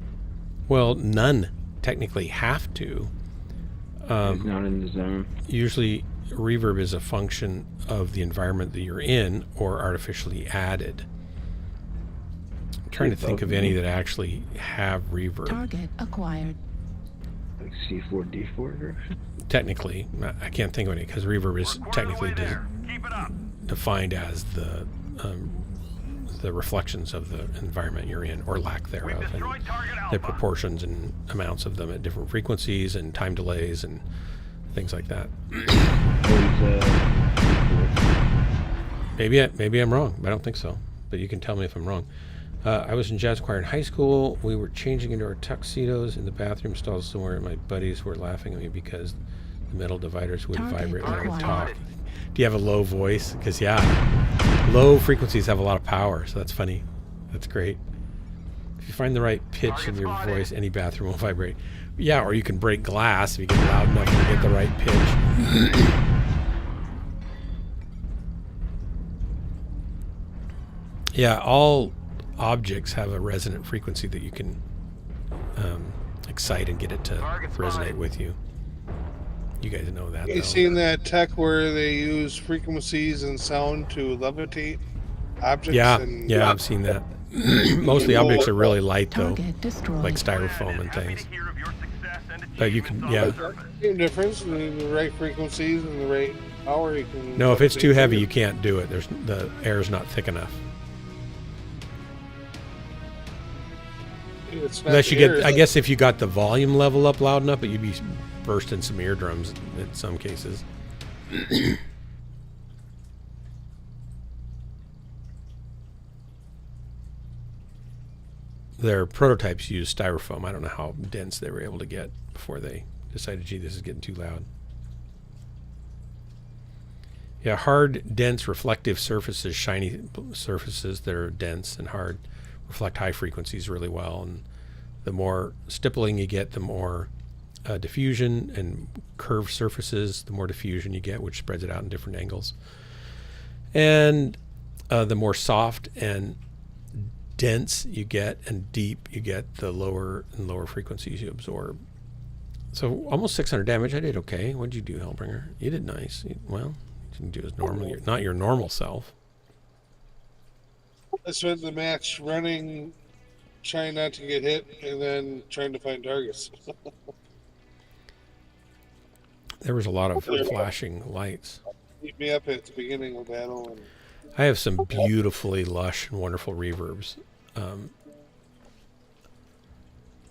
Well, none technically have to. Not in the zone. Usually, reverb is a function of the environment that you're in or artificially added. I'm trying to think of any that actually have reverb. Target acquired. Like C4, D4 version. Technically, I can't think of any because reverb is We're quarter of the technically way there. Keep it up. defined as the reflections of the environment you're in, or lack thereof, and Destroyed target the Alpha. proportions and amounts of them at different frequencies and time delays and things like that. Maybe I'm wrong. I don't think so, but you can tell me if I'm wrong. I was in jazz choir in high school. We were changing into our tuxedos in the bathroom stalls somewhere, and my buddies were laughing at me because the metal dividers would Target vibrate when I would acquired. talk. Do you have a low voice? Because, yeah, low frequencies have a lot of power, so that's funny. That's great. If you find the right pitch in your voice, any bathroom will vibrate. Yeah, or you can break glass if you get loud enough to get the right pitch. Yeah, all objects have a resonant frequency that you can excite and get it to resonate with you. You guys know that, You though. seen that tech where they use frequencies and sound to levitate objects? Yeah, and yeah, I've seen that. Most of the objects are really light, though, Target destroyed. like styrofoam and Happy things. to hear of your success and But you can, yeah. Same difference, the right frequencies and the right power. You can. No, if it's too levitate heavy, through. you can't do it. The air's not thick enough. It's not Unless you the air, get, I guess, if you got the volume level up loud enough, but you'd be bursting some eardrums in some cases. Their prototypes use styrofoam. I don't know how dense they were able to get before they decided, gee, this is getting too loud. Yeah, hard, dense, reflective surfaces, shiny surfaces that are dense and hard, reflect high frequencies really well. And the more stippling you get, the more diffusion, and curved surfaces, the more diffusion you get, which spreads it out in different angles. And the more soft and dense you get and deep you get, the lower and lower frequencies you absorb. So almost 600 damage. I did okay. What did you do, Hellbringer? You did nice. Well, you didn't do as normal. You're not your normal self. I spent the match running, trying not to get hit, and then trying to find targets. There was a lot of flashing lights. Beat me up at the beginning of the battle. And I have some beautifully lush and wonderful reverbs. And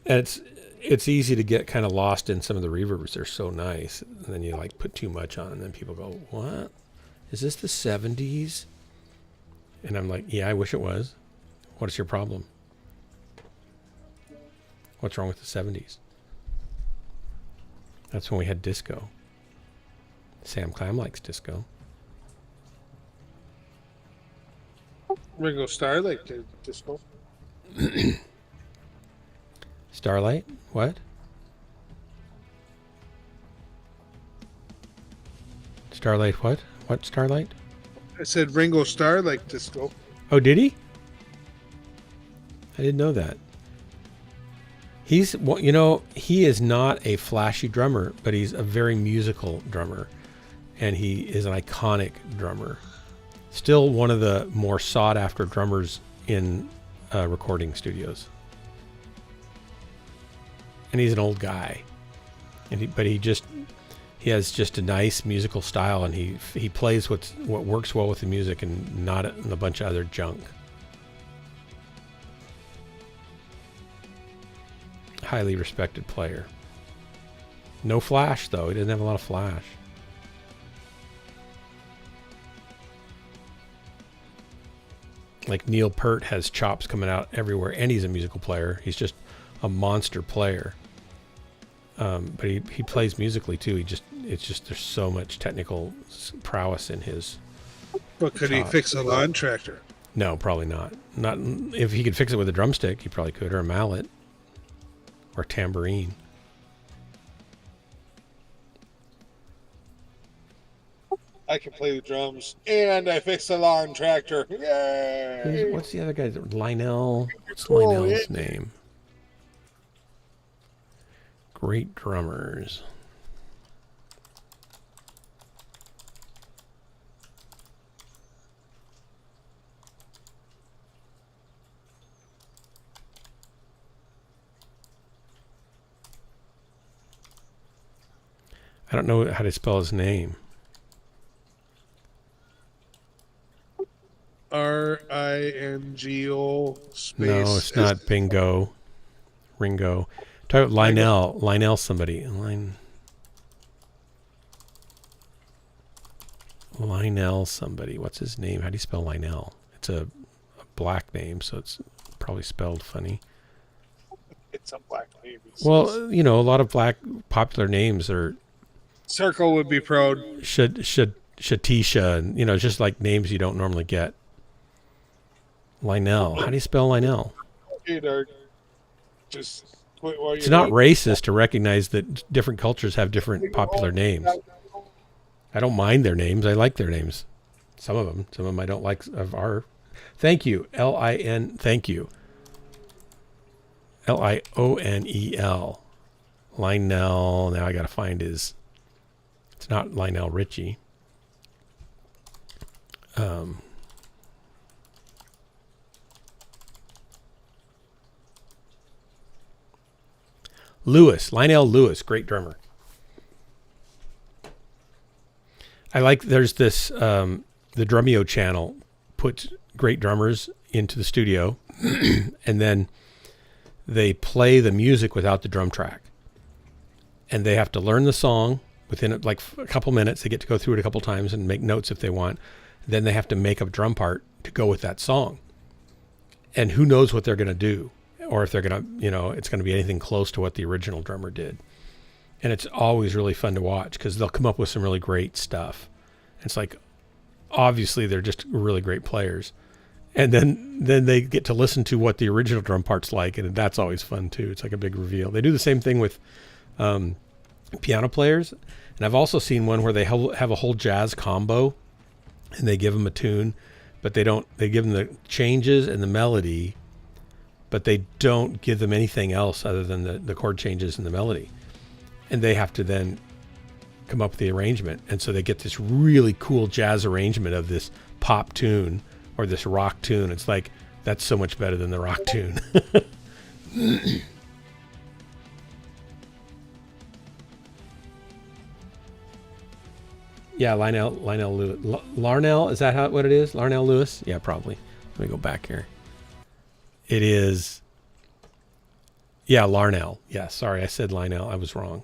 it's easy to get kind of lost in some of the reverbs. They're so nice. And then you like put too much on, and then people go, what? Is this the 70s? And I'm like, yeah, I wish it was. What is your problem? What's wrong with the 70s? That's when we had disco. Sam Clam likes disco. Ringo Starr liked disco. Starlight? What? Starlight what? What Starlight? I said Ringo Starr liked disco. Oh, did he? I didn't know that. He's, well, you know, he is not a flashy drummer, but he's a very musical drummer. And he is an iconic drummer. Still one of the more sought after drummers in recording studios. And he's an old guy. And he has just a nice musical style, and he plays what works well with the music and not a bunch of other junk. Highly respected player. No flash though. He doesn't have a lot of flash. Like Neil Peart has chops coming out everywhere, and he's a musical player. He's just a monster player. But he plays musically too. It's just there's so much technical prowess in his. But could he fix a lawn tractor? No, probably not. Not if he could fix it with a drumstick, he probably could, or a mallet, or a tambourine. I can play the drums, and I fixed a lawn tractor. Yay! What's the other guy? Lionel. What's Lionel's name? Great drummers. I don't know how to spell his name. Ringo space. No, it's not Bingo. Ringo. Talk about Lionel. Lionel somebody. Lionel somebody. What's his name? How do you spell Lionel? It's a black name, so it's probably spelled funny. It's a black name. Well, you know, a lot of black popular names are. Circle would be proud. Shatisha, and you know, just like names you don't normally get. Lionel. How do you spell Lionel? Just it's not racist to recognize that different cultures have different popular names. I don't mind their names. I like their names. Some of them I don't like of our. Thank you. L-I-N. Thank you. Lionel. Lionel. Now I got to find his. It's not Lionel Richie. Lionel Lewis, great drummer. I like, there's this, the Drumeo channel puts great drummers into the studio and then they play the music without the drum track. And they have to learn the song within like a couple minutes. They get to go through it a couple times and make notes if they want. Then they have to make a drum part to go with that song. And who knows what they're going to do. Or if they're going to, you know, it's going to be anything close to what the original drummer did. And it's always really fun to watch because they'll come up with some really great stuff. It's like, obviously they're just really great players. And then they get to listen to what the original drum part's like. And that's always fun too. It's like a big reveal. They do the same thing with piano players. And I've also seen one where they have a whole jazz combo and they give them a tune, but they give them the changes and the melody but they don't give them anything else other than the chord changes and the melody. And they have to then come up with the arrangement. And so they get this really cool jazz arrangement of this pop tune or this rock tune. It's like, that's so much better than the rock tune. Yeah, Lionel Lewis. Larnell, is that what it is? Larnell Lewis? Yeah, probably. Let me go back here. It is, yeah, Larnell. Yeah, sorry, I said Lionel. I was wrong.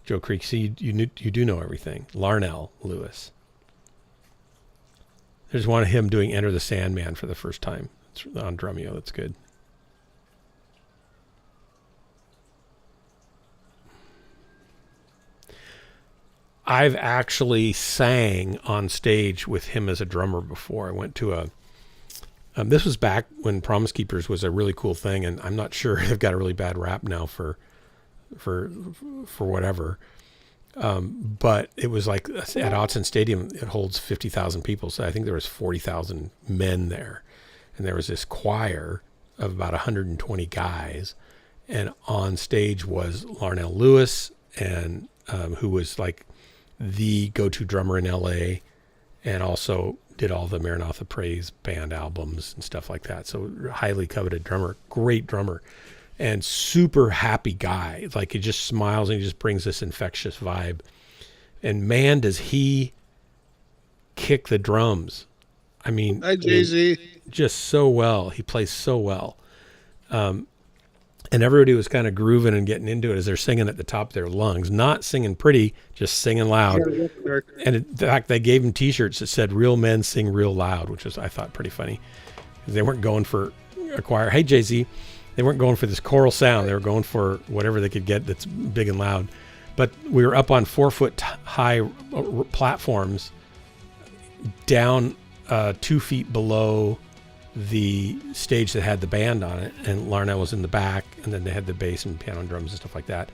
Joe Creek, see, you do know everything. Larnell Lewis. There's one of him doing Enter the Sandman for the first time. It's on Drumeo. That's good. I've actually sang on stage with him as a drummer before. I went to this was back when Promise Keepers was a really cool thing, and I'm not sure they've got a really bad rap now for whatever. But it was like at Autzen Stadium, it holds 50,000 people. So I think there was 40,000 men there, and there was this choir of about 120 guys, and on stage was Larnell Lewis, and who was like the go-to drummer in LA, and also did all the Maranatha Praise Band albums and stuff like that. So highly coveted drummer, great drummer, and super happy guy. Like, he just smiles and he just brings this infectious vibe. And man, does he kick the drums. I mean, hi, Jay-Z. Just so well. He plays so well. And everybody was kind of grooving and getting into it as they're singing at the top of their lungs, not singing pretty, just singing loud. And in fact, they gave him T-shirts that said "Real Men Sing Real Loud," which was, I thought, pretty funny. They weren't going for a choir. Hey, Jay-Z. They weren't going for this choral sound. They were going for whatever they could get that's big and loud. But we were up on 4-foot high platforms, down 2 feet below the stage that had the band on it, and Larnell was in the back, and then they had the bass and piano and drums and stuff like that.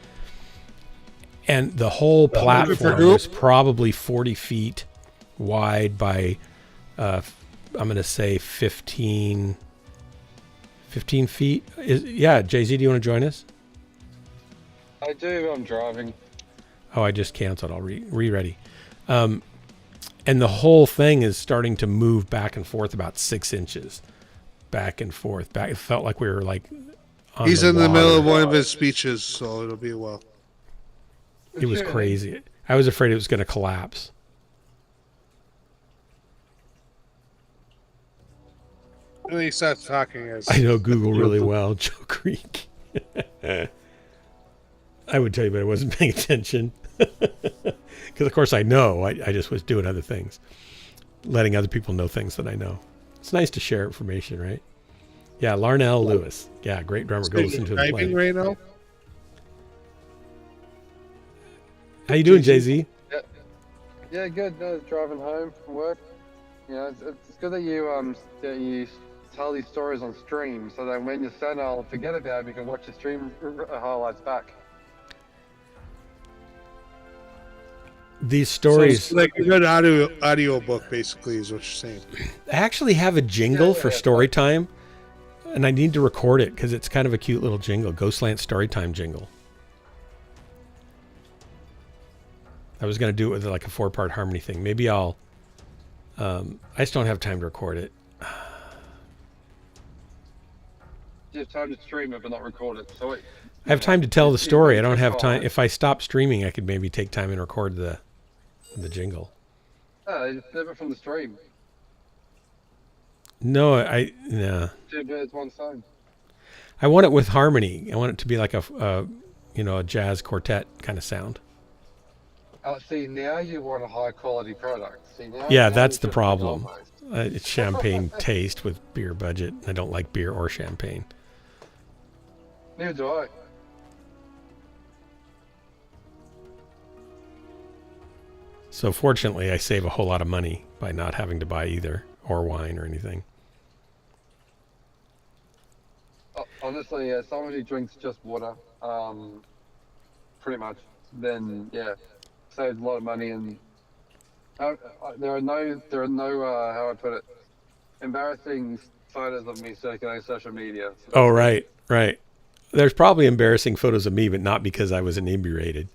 And the whole platform was probably 40 feet wide by, I'm going to say 15 feet. Yeah, Jay-Z, do you want to join us? I do, I'm driving. Oh, I just canceled. I'll re-ready. And the whole thing is starting to move back and forth about 6 inches. Back and forth. It felt like we were like on He's the in water. the middle of one of his speeches, so it'll be a while. It was crazy. I was afraid it was going to collapse. And he starts talking as I know Google really well, Joe Creek. I would tell you, but I wasn't paying attention. Because, of course, I know. I just was doing other things. Letting other people know things that I know. It's nice to share information, right? Yeah, Larnell Lewis. Yeah, great drummer. Go listen to him play. Right now? How you doing, Jay-Z? Yeah, good. No, driving home from work. You know, it's good that you tell these stories on stream, so that when you're senile, forget about it, you can watch the stream highlights back. These stories, so like a good audio book, basically, is what you're saying. I actually have a jingle for story time, and I need to record it because it's kind of a cute little jingle. Ghostland Storytime jingle. I was going to do it with like a 4-part harmony thing. Maybe I'll. I just don't have time to record it. You have time to stream it, but not record it. So I have time to tell the story. I don't have time. If I stop streaming, I could maybe take time and record the jingle. Just never from the stream. No, no. 2 birds, 1 stone. I want it with harmony. I want it to be like a jazz quartet kind of sound. See, now you want a high quality product. See, now that's the problem. It's champagne taste with beer budget. I don't like beer or champagne. Neither do I. So fortunately, I save a whole lot of money by not having to buy either, or wine or anything. Honestly, someone who drinks just water, pretty much, then saves a lot of money. And there are no how I put it, embarrassing photos of me circulating social media. So Oh, right. There's probably embarrassing photos of me, but not because I was inebriated.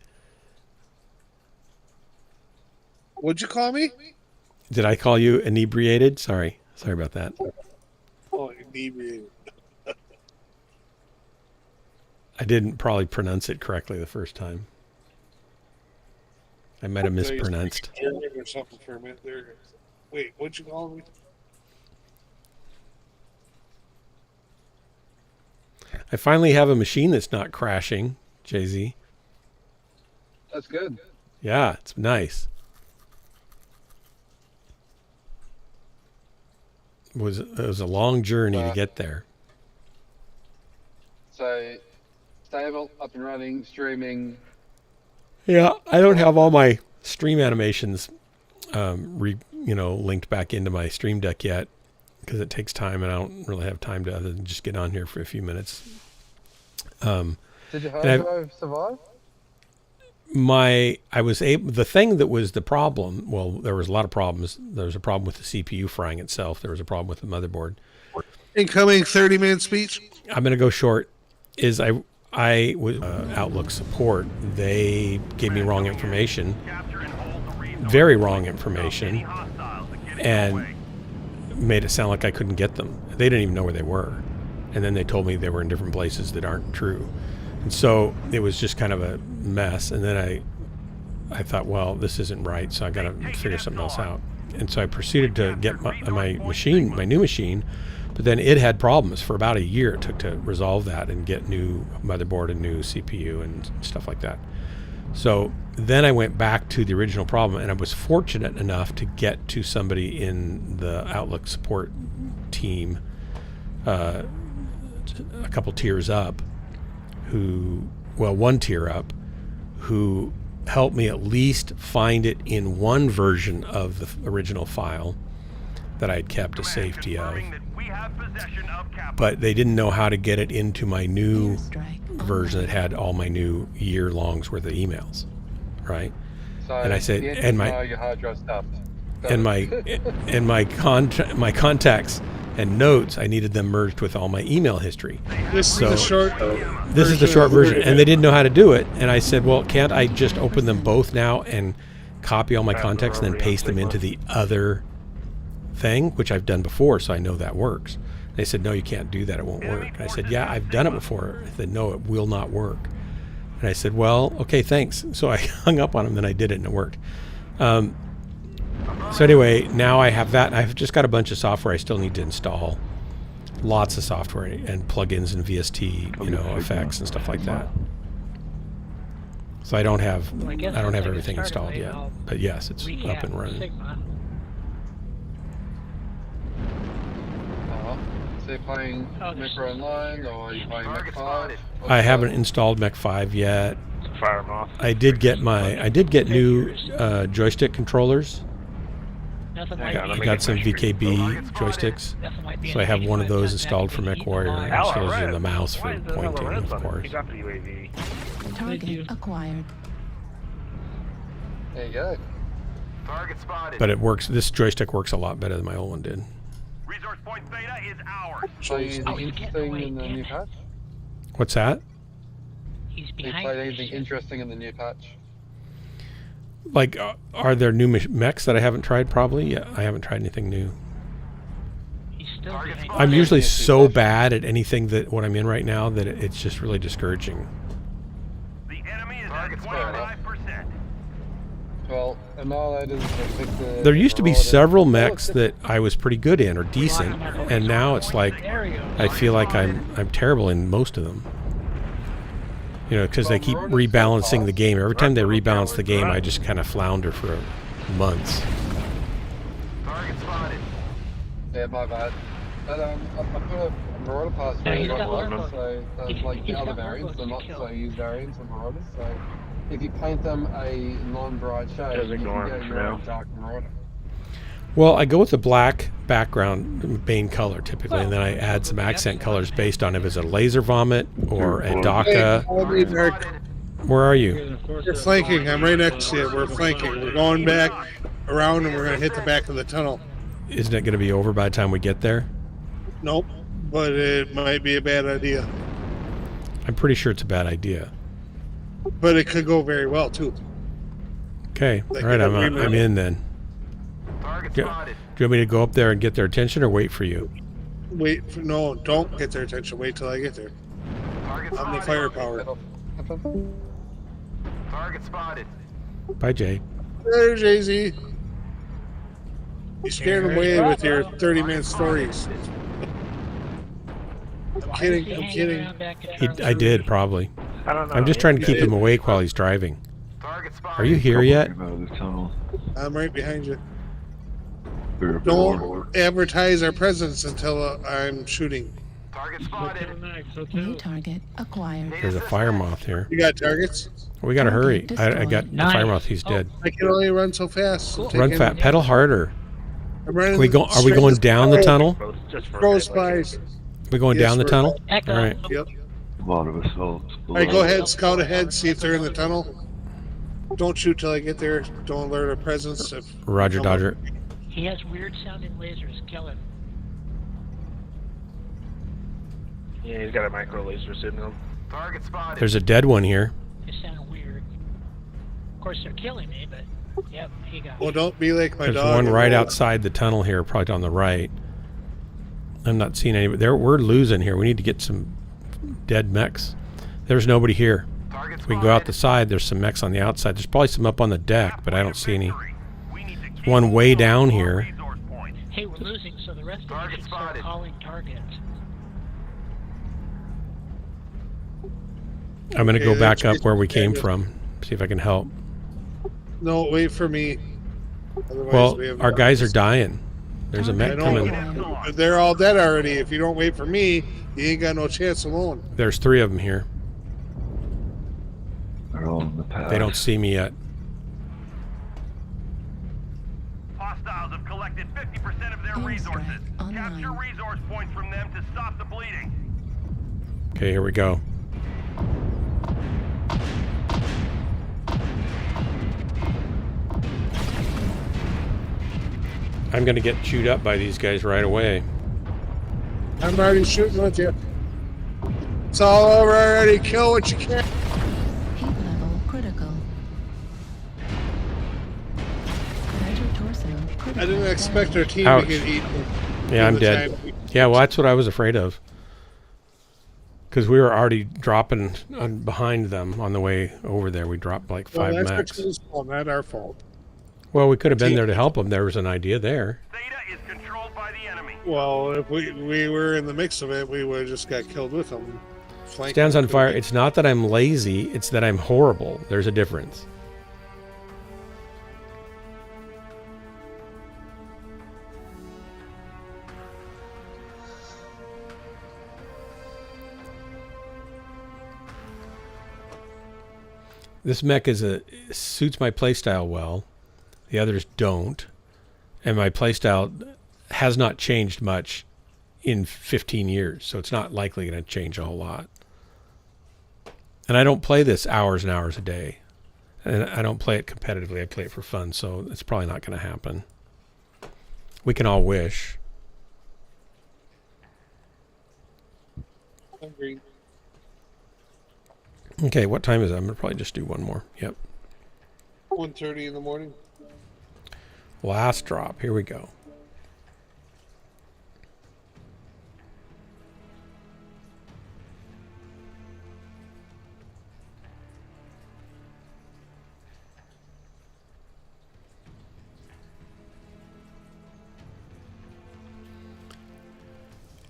What'd you call me? Did I call you inebriated? Sorry about that. Oh, inebriated. I didn't probably pronounce it correctly the first time. I might have mispronounced. Or something for a minute there. Wait, what'd you call me? I finally have a machine that's not crashing, Jay-Z. that's good. Yeah, it's nice. It was a long journey to get there. So stable, up and running, streaming. Yeah, I don't have all my stream animations linked back into my Stream Deck yet because it takes time and I don't really have time to other than just get on here for a few minutes. Did your hard drive survive? The thing that was the problem, well, there was a lot of problems. There was a problem with the CPU frying itself. There was a problem with the motherboard. Incoming 30-minute speech. I'm going to go short. I was Outlook support. They gave me wrong information, very wrong information, and made it sound like I couldn't get them. They didn't even know where they were. And then they told me they were in different places that aren't true. And so it was just kind of a mess. And then I thought, well, this isn't right, so I got to figure something else out. And so I proceeded to get my new machine, but then it had problems for about a year. It took to resolve that and get new motherboard and new CPU and stuff like that. So then I went back to the original problem, and I was fortunate enough to get to somebody in the Outlook support team, a couple tiers up, one tier up, who helped me at least find it in one version of the original file that I had kept a safety of. But they didn't know how to get it into my new version that had all my new year-longs worth of emails, right? So and I said, and your hard drive stuff. my contacts and notes, I needed them merged with all my email history. This is the short version, and they didn't know how to do it. And I said, well, can't I just open them both now and copy all my contacts and then paste them into the other thing, which I've done before, so I know that works. They said, no, you can't do that. It won't work. And I said, yeah, I've done it before. I said, no, it will not work. And I said, well, okay, thanks. So I hung up on them, then I did it, and it worked. So anyway, now I have that. I've just got a bunch of software I still need to install. Lots of software and plugins and VST, effects and stuff like that. So I don't have everything installed yet. But yes, it's up and running. So you're playing MechWarrior Online, or are you playing Mech 5? I haven't installed Mech 5 yet. Fire them off. I did get new joystick controllers. I got some VKB joysticks, so I have one of those installed for MechWarrior, and so is the mouse for pointing, of course. Target acquired. There you go. Target spotted. But it works. This joystick works a lot better than my old one did. Resource point beta is ours. So you anything in the new patch? What's that? He's Have you behind played you. anything interesting in the new patch? Like, are there new mechs that I haven't tried? Probably. Yeah, I haven't tried anything new. He's still behind. I'm usually so bad at anything that what I'm in right now that it's just really discouraging. The enemy is at 25%. Well, Annihilators and Victor... There used to be several mechs that I was pretty good in or decent, and now it's like I feel like I'm terrible in most of them. Because they keep rebalancing the game. Every time they rebalance the game, I just kind of flounder for months. Target spotted. Yeah, my bad. But I put a Marauder pass really well, so like the other variants, the not so used variants of Marauders. So if you paint them a non-bright shade, you can get your own dark Marauder. Well, I go with the black background main color typically, and then I add some accent colors based on if it's a laser vomit or a DACA. Where are you? We're flanking. I'm right next to you. We're flanking. We're going back around, and we're going to hit the back of the tunnel. isn't it going to be over by the time we get there? Nope, but it might be a bad idea. I'm pretty sure it's a bad idea. But it could go very well too. Okay, Like, all right, I'm in then. Target Do you spotted. want me to go up there and get their attention, or wait for you? No, don't get their attention. Wait till I get there. Target I'm the spotted. firepower. Target spotted. Bye, Jay. There's Jay-Z. You scared him away with your 30-minute stories. I'm kidding. I did, probably. I don't know. I'm just trying to keep him awake while he's driving. Target spotted. Are you here yet? I'm right behind you. Don't advertise our presence until I'm shooting. Target spotted. New target acquired. There's a fire moth here. You got targets? We gotta hurry. I got the Nice. fire moth. He's dead. I can only run so fast. So Run fat. Pedal harder. I'm running Are we going down the tunnel? Throw spies. We going Yes, down the we're- tunnel? Echo. All right. Yep. All right, go ahead, scout ahead, see if they're in the tunnel. Don't shoot till I get there. Don't alert our presence. Roger, Dodger. He has weird sounding lasers. Kill him. Yeah, he's got a micro laser sitting on him. Target spotted. There's a dead one here. They sound weird. Of course, they're killing me, but yep, he got Well, me. don't be like my There's dog. one and right roll. outside the tunnel here, probably on the right. I'm not seeing any. We're losing here. We need to get some dead mechs. There's nobody here. Target We can go out the side. There's some mechs on the outside. There's probably some up on the deck, but I don't see any. We need to keep One way down here. resource point. Hey, we're losing, so the rest of Target you should start spotted. calling targets. I'm going to Okay, go back that's up where we came good. from. See if I can help. No, wait for me. Otherwise, Well, we have our no- guys are dying. There's a I mech know, coming. but they're all dead already. If you don't wait for me, you ain't got no chance alone. There's 3 of them here. They're all in the path. They don't see me yet. Hostiles have collected 50% of their Airstrike resources. online. Capture resource points from them to stop the bleeding. Okay, here we go. I'm going to get chewed up by these guys right away. I'm already shooting with you. It's all over already. Kill what you can. Heat level critical. Center torso critical. I didn't expect our team Ouch. to get eaten. Yeah, I'm the dead. time. Yeah, well, that's what I was afraid of. Because we were already dropping behind them on the way over there. We dropped like 5 Well, that's mechs. our team's fault, not our fault. Well, we could have been there to help them. There was an idea there. Theta is controlled by the enemy. Well, if we were in the mix of it, we would have just got killed with them. Flank Stands on them. fire. It's not that I'm lazy. It's that I'm horrible. There's a difference. This mech suits my playstyle well. The others don't. And my playstyle has not changed much in 15 years, so it's not likely going to change a whole lot. And I don't play this hours and hours a day. And I don't play it competitively. I play it for fun, so it's probably not going to happen. We can all wish. I'm green. Okay, what time is it? I'm going to probably just do one more. Yep. 1:30 in the morning. Last drop. Here we go.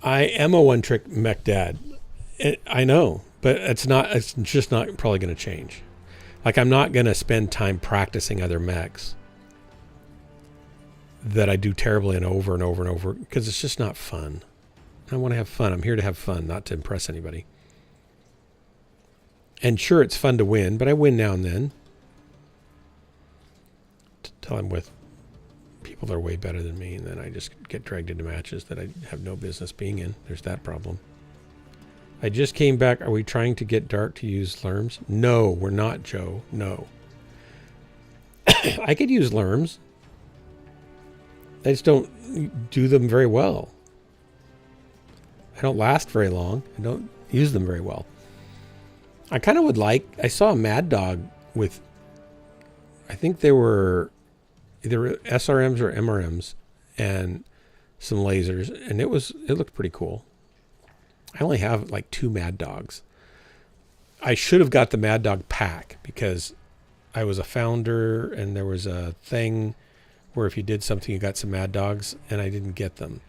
I am a one-trick mech dad. I know, but it's just not probably going to change. Like, I'm not going to spend time practicing other mechs that I do terribly and over and over and over, because it's just not fun. I want to have fun. I'm here to have fun, not to impress anybody. And sure, it's fun to win, but I win now and then. Till I'm with people that are way better than me, and then I just get dragged into matches that I have no business being in. There's that problem. I just came back. Are we trying to get Dark to use Lerms? No, we're not, Joe. No. I could use Lerms. I just don't do them very well. I don't last very long. I don't use them very well. I kind of would like... I saw a Mad Dog with... I think they were either SRMs or MRMs and some lasers, and it looked pretty cool. I only have like 2 Mad Dogs. I should have got the Mad Dog pack because I was a founder and there was a thing where if you did something, you got some Mad Dogs, and I didn't get them.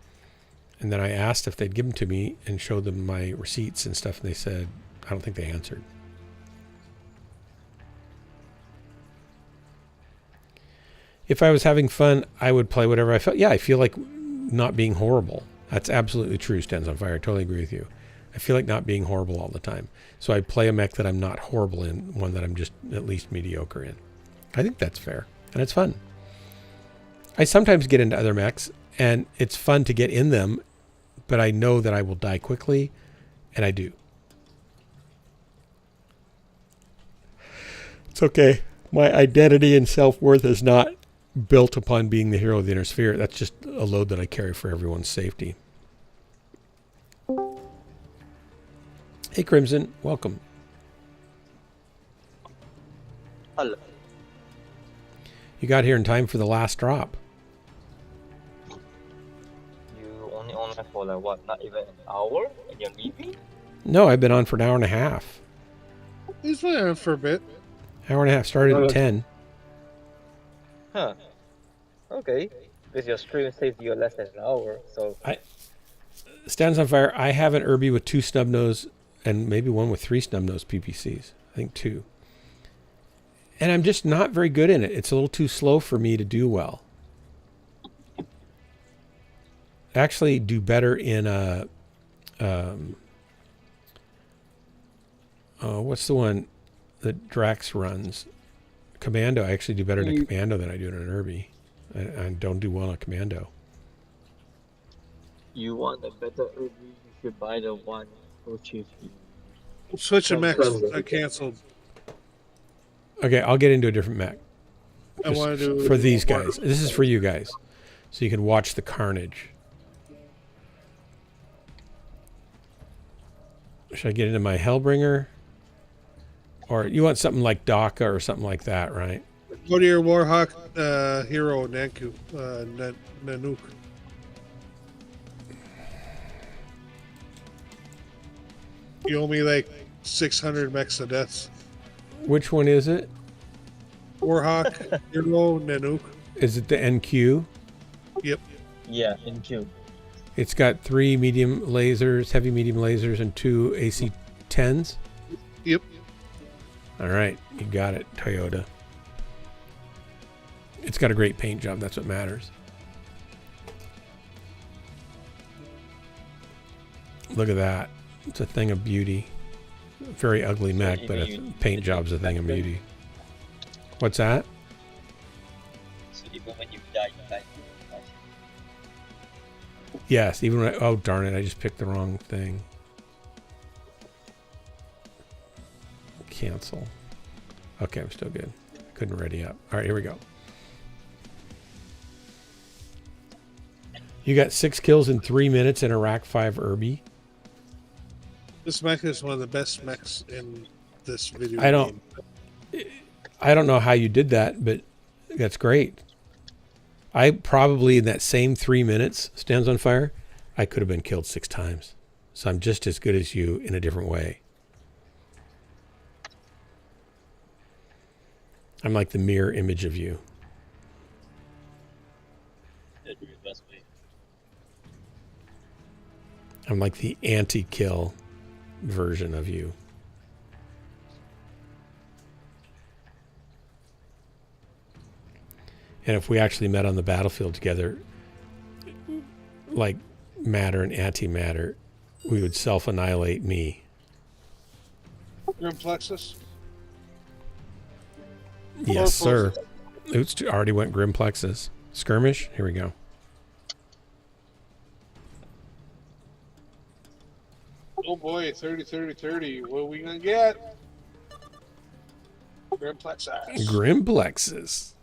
And then I asked if they'd give them to me and showed them my receipts and stuff, and they said, I don't think they answered. If I was having fun, I would play whatever I felt. Yeah, I feel like not being horrible. That's absolutely true, Stands on Fire. I totally agree with you. I feel like not being horrible all the time. So I play a mech that I'm not horrible in, one that I'm just at least mediocre in. I think that's fair, and it's fun. I sometimes get into other mechs, and it's fun to get in them, but I know that I will die quickly, and I do. It's okay. My identity and self-worth is not built upon being the hero of the inner sphere. That's just a load that I carry for everyone's safety. Hey, Crimson. Welcome. Hello. You got here in time for the last drop. You only online for like what, not even an hour and you're leaving? No, I've been on for an hour and a half. He's been on for a bit. Hour and a half. Started at 10. Huh. Okay. Because your stream says you're less than an hour, so... Stands on Fire, I have an Irby with 2 snub nose and maybe one with 3 snub nose PPCs. I think 2. And I'm just not very good in it. It's a little too slow for me to do well. Actually do better in a... what's the one that Drax runs? Commando. I actually do better in a Commando than I do in an Irby. I don't do well in a Commando. You want a better Irby, you should buy the one which is... Switch to Mechs. I canceled. Okay, I'll get into a different mech. I want to do for these guys. This is for you guys, so you can watch the carnage. Should I get into my Hellbringer? Or you want something like Daka or something like that, right? Go to your Warhawk hero, Nanku, Nanook. You owe me like 600 mechs of deaths. Which one is it? Warhawk hero, Nanook. Is it the NQ? Yep. Yeah, NQ. It's got 3 medium lasers, heavy medium lasers, and 2 AC-10s? Yep. All right, you got it, Toyota. It's got a great paint job, that's what matters. Look at that. It's a thing of beauty. Very ugly mech, but a paint job's a thing of beauty. What's that? So even when you die, you die. Yes, even when oh darn it, I just picked the wrong thing. Cancel. Okay, I'm still good. Couldn't ready up. All right, here we go. You got 6 kills in 3 minutes in a Rack 5 Irby. This mech is one of the best mechs in this video game. I don't know how you did that, but that's great. I probably, in that same 3 minutes, Stands on Fire, I could have been killed 6 times. So I'm just as good as you in a different way. I'm like the mirror image of you. I'm like the anti-kill version of you. And if we actually met on the battlefield together, like matter and antimatter, we would self-annihilate me. Grim Plexus? Yes, sir. Oops, already went Grim Plexus. Skirmish? Here we go. Oh boy, 30, 30, 30. What are we going to get? Grim Plexus. Grim Plexus.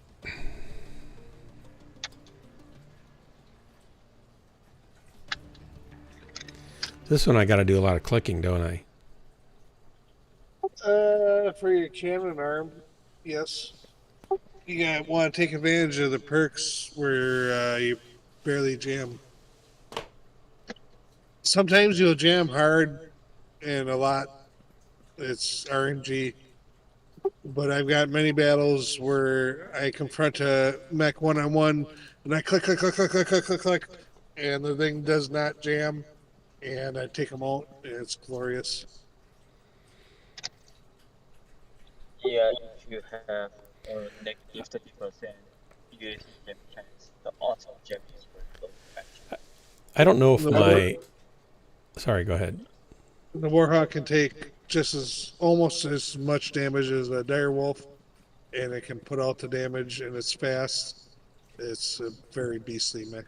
This one I got to do a lot of clicking, don't I? For your cannon arm, yes. You want to take advantage of the perks where you barely jam. Sometimes you'll jam hard and a lot. It's RNG. But I've got many battles where I confront a mech one-on-one, and I click, and the thing does not jam, and I take them out, and it's glorious. Yeah, if you have negative 30% UAC gem chance, the odds of jamming is very low. Actually. I don't know if my... Sorry, go ahead. The Warhawk can take almost as much damage as a direwolf, and it can put out the damage, and it's fast. It's a very beastly mech.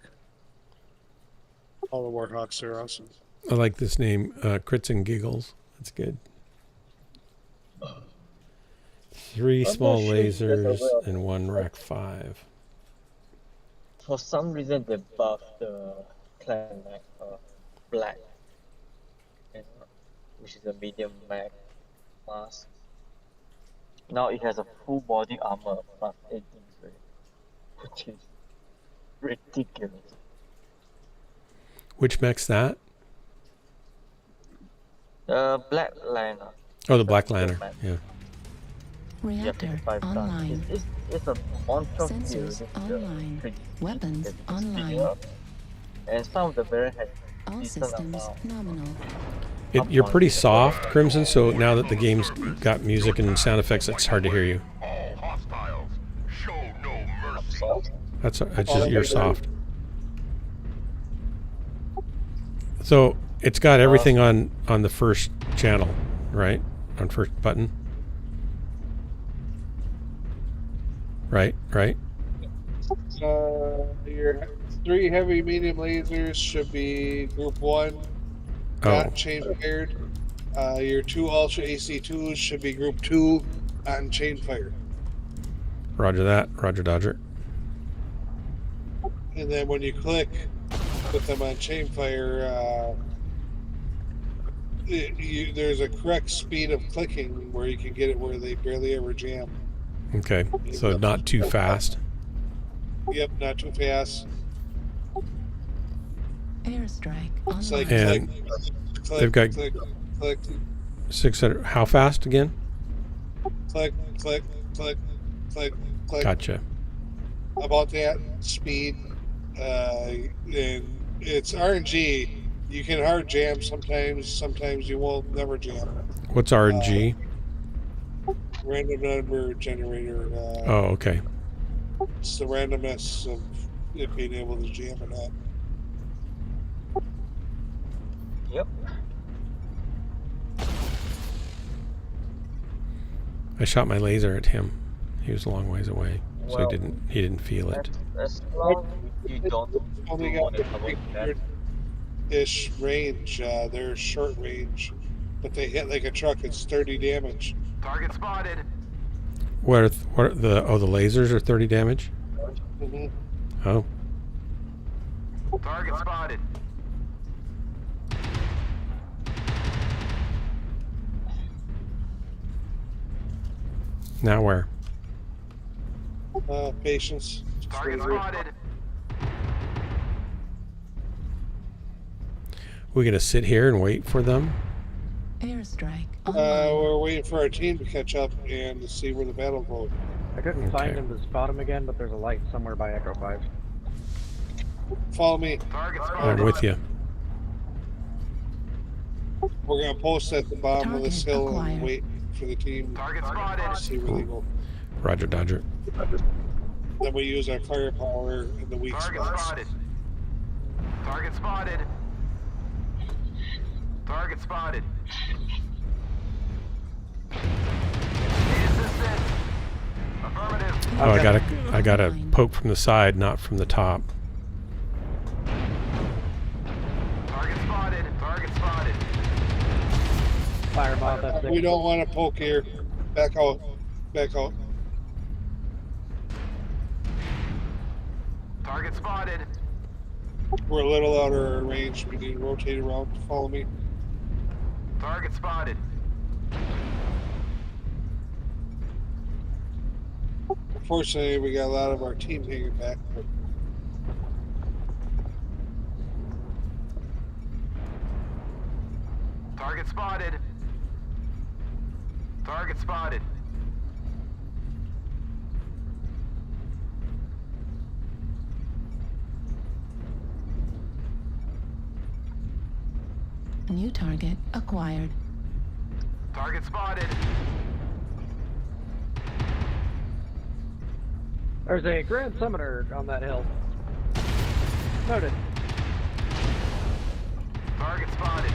All the Warhawks are awesome. I like this name, Crits and Giggles. That's good. 3 small lasers and 1 Rack 5. For some reason, they buffed the clan mech black, which is a medium mech mask. Now it has a full body armor plus 18 grade, which is ridiculous. Which mech's that? The Black Liner. Oh, the Black Liner. Yeah. Reactor online. It's a monster Sensors online. Weapons online. And some of the variants have all systems nominal. You're pretty soft, Crimson, so now that the game's got music and sound effects, it's hard to hear you. All hostiles, show no mercy. That's just, you're soft. So it's got everything on the first channel, right? On first button. Right. Your 3 heavy medium lasers should be group 1, not chain fired. Your 2 ultra AC2s should be group 2, on chain fire. Roger that. Roger Dodger. And then when you click, put them on chain fire, there's a correct speed of clicking where you can get it where they barely ever jam. Okay, so not too fast. Yep, not too fast. Airstrike It's like and click, they've got click, click, 600. How fast again? click, click, click, click, click. Gotcha. About that speed, and it's RNG. You can hard jam sometimes. Sometimes you won't never jam. What's RNG? Random number generator. Oh, okay. It's the randomness of it being able to jam or not. Yep. I shot my laser at him. He was a long ways away, so Well, he didn't feel it. As long as you don't Only got 300-ish range. They're short range, but they hit like a truck. It's 30 damage. Target spotted. What are the lasers are 30 damage? Mm-hmm. Oh. Target spotted. Now where? Patience. Target spotted. We're gonna sit here and wait for them. Airstrike. We're waiting for our team to catch up and to see where the battle goes. I couldn't find him to spot him again, but there's a light somewhere by Echo 5. Follow me. Target spotted. I'm with you. We're gonna post at the bottom of this hill and wait for the team Target to spotted. see where they go. Roger Dodger. Then we use our firepower in the weak Target spots. spotted. Target spotted. Target spotted. Affirmative. Oh, I got a poke from the side, not from the top. Target spotted. Target spotted. Fireball, that's We don't want to poke here. Back out. Back out. Target spotted. We're a little out of our range. We need to rotate around to follow me. Target spotted. Unfortunately, we got a lot of our team hanging back. But Target spotted. Target spotted. New target acquired. Target spotted. There's a Grand Summoner on that hill. Noted. Target spotted.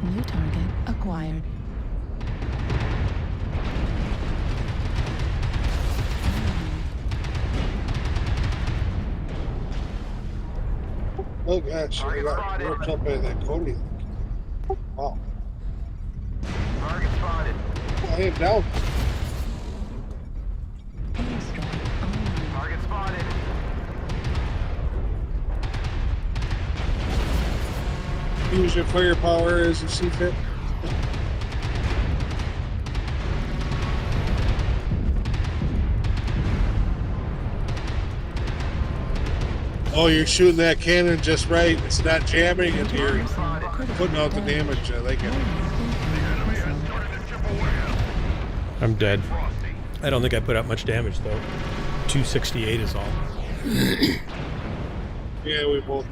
New target acquired. oh gosh, I got worked up by that Cody. Wow. Target spotted. I am down. Target spotted. Use your firepower as you see fit. Oh, you're shooting that cannon just right. It's not jamming and you're putting out the damage. I like it. I'm dead. I don't think I put out much damage though. 268 is all. Yeah, we both.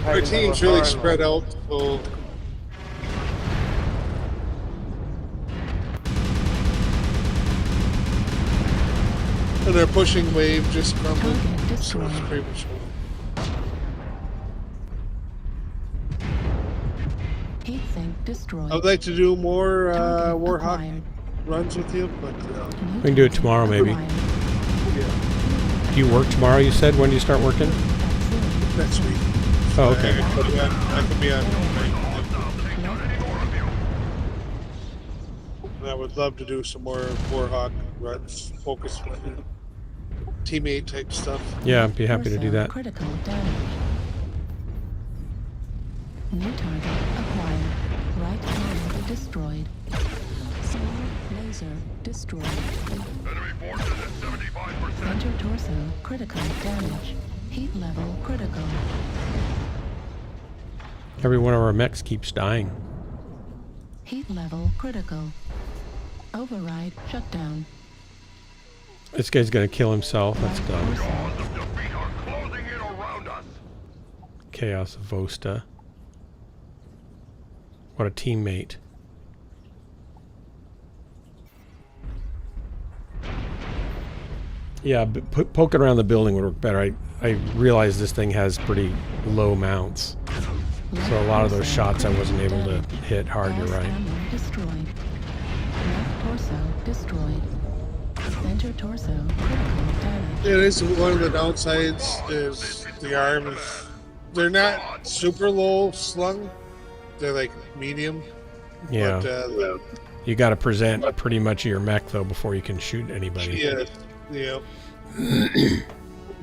Our team's really spread out, so and they're pushing wave just crumbled, so it's premature. Heat sink destroyed. I'd like to do more Warhawk runs with you, but we can do it tomorrow maybe. Yeah. Do you work tomorrow, you said? When do you start working? Next week. Oh, okay. I can be on. And I would love to do some more Warhawk runs, focus teammate type stuff. Yeah, I'd be happy to do that. Critical damage. New target acquired. Right cannon destroyed. Small laser destroyed. Enemy forces at 75%. Center torso critical damage. Heat level critical. Every one of our mechs keeps dying. Heat level critical. Override shutdown. This guy's gonna kill himself. That's dumb. Jaws of defeat are closing in around us. Chaos Vosta. What a teammate. Yeah, but poking around the building would work better. I realized this thing has pretty low mounts. So a lot of those shots I wasn't able to hit hard, you're right. Destroyed. Left torso destroyed. Center torso critical damage. It is one of the downsides is the arms. They're not super low slung. They're like medium. Yeah. But, you got to present pretty much your mech though before you can shoot anybody. Yeah. Yeah.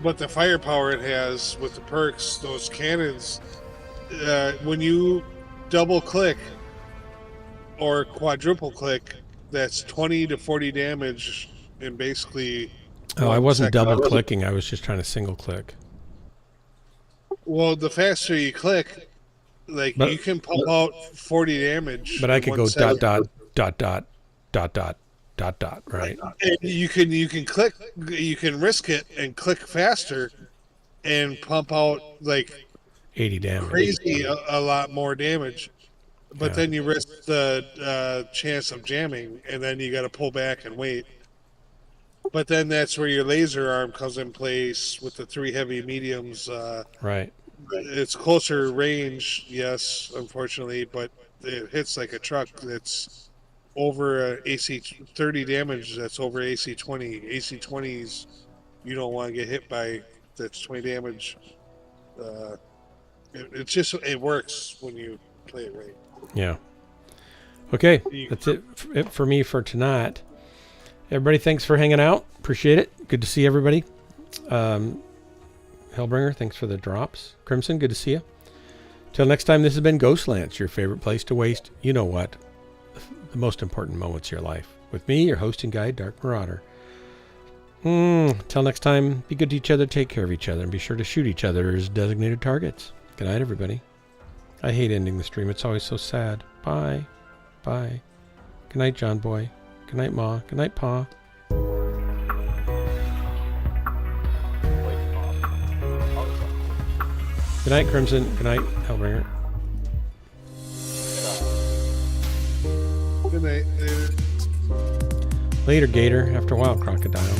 But the firepower it has with the perks, those cannons, when you double click or quadruple click, that's 20 to 40 damage in basically. Oh, I wasn't double clicking. I was just trying to single click. Well, the faster you click, like you can pump out 40 damage. But I could go dot, right? And you can click, you can risk it and click faster and pump out like 80 damage. Crazy a lot more damage. But then you risk the chance of jamming, and then you got to pull back and wait. But then that's where your laser arm comes in place with the 3 heavy mediums. Right. It's closer range, yes, unfortunately, but it hits like a truck. It's over AC 30 damage. That's over AC 20. AC 20s, you don't want to get hit by. That's 20 damage. It works when you play it right. Yeah. Okay, that's it for me for tonight. Everybody, thanks for hanging out. Appreciate it. Good to see everybody. Hellbringer, thanks for the drops. Crimson, good to see you. Till next time, this has been Ghostlands, your favorite place to waste, you know what, the most important moments of your life. With me, your host and guide, Dark Marauder. Till next time, be good to each other, take care of each other, and be sure to shoot each other as designated targets. Good night, everybody. I hate ending the stream. It's always so sad. Bye. Bye. Good night, John Boy. Good night, Ma. Good night, Pa. Good night, Crimson. Good night, Hellbringer. Good night. Later, Gator. After a while, Crocodile.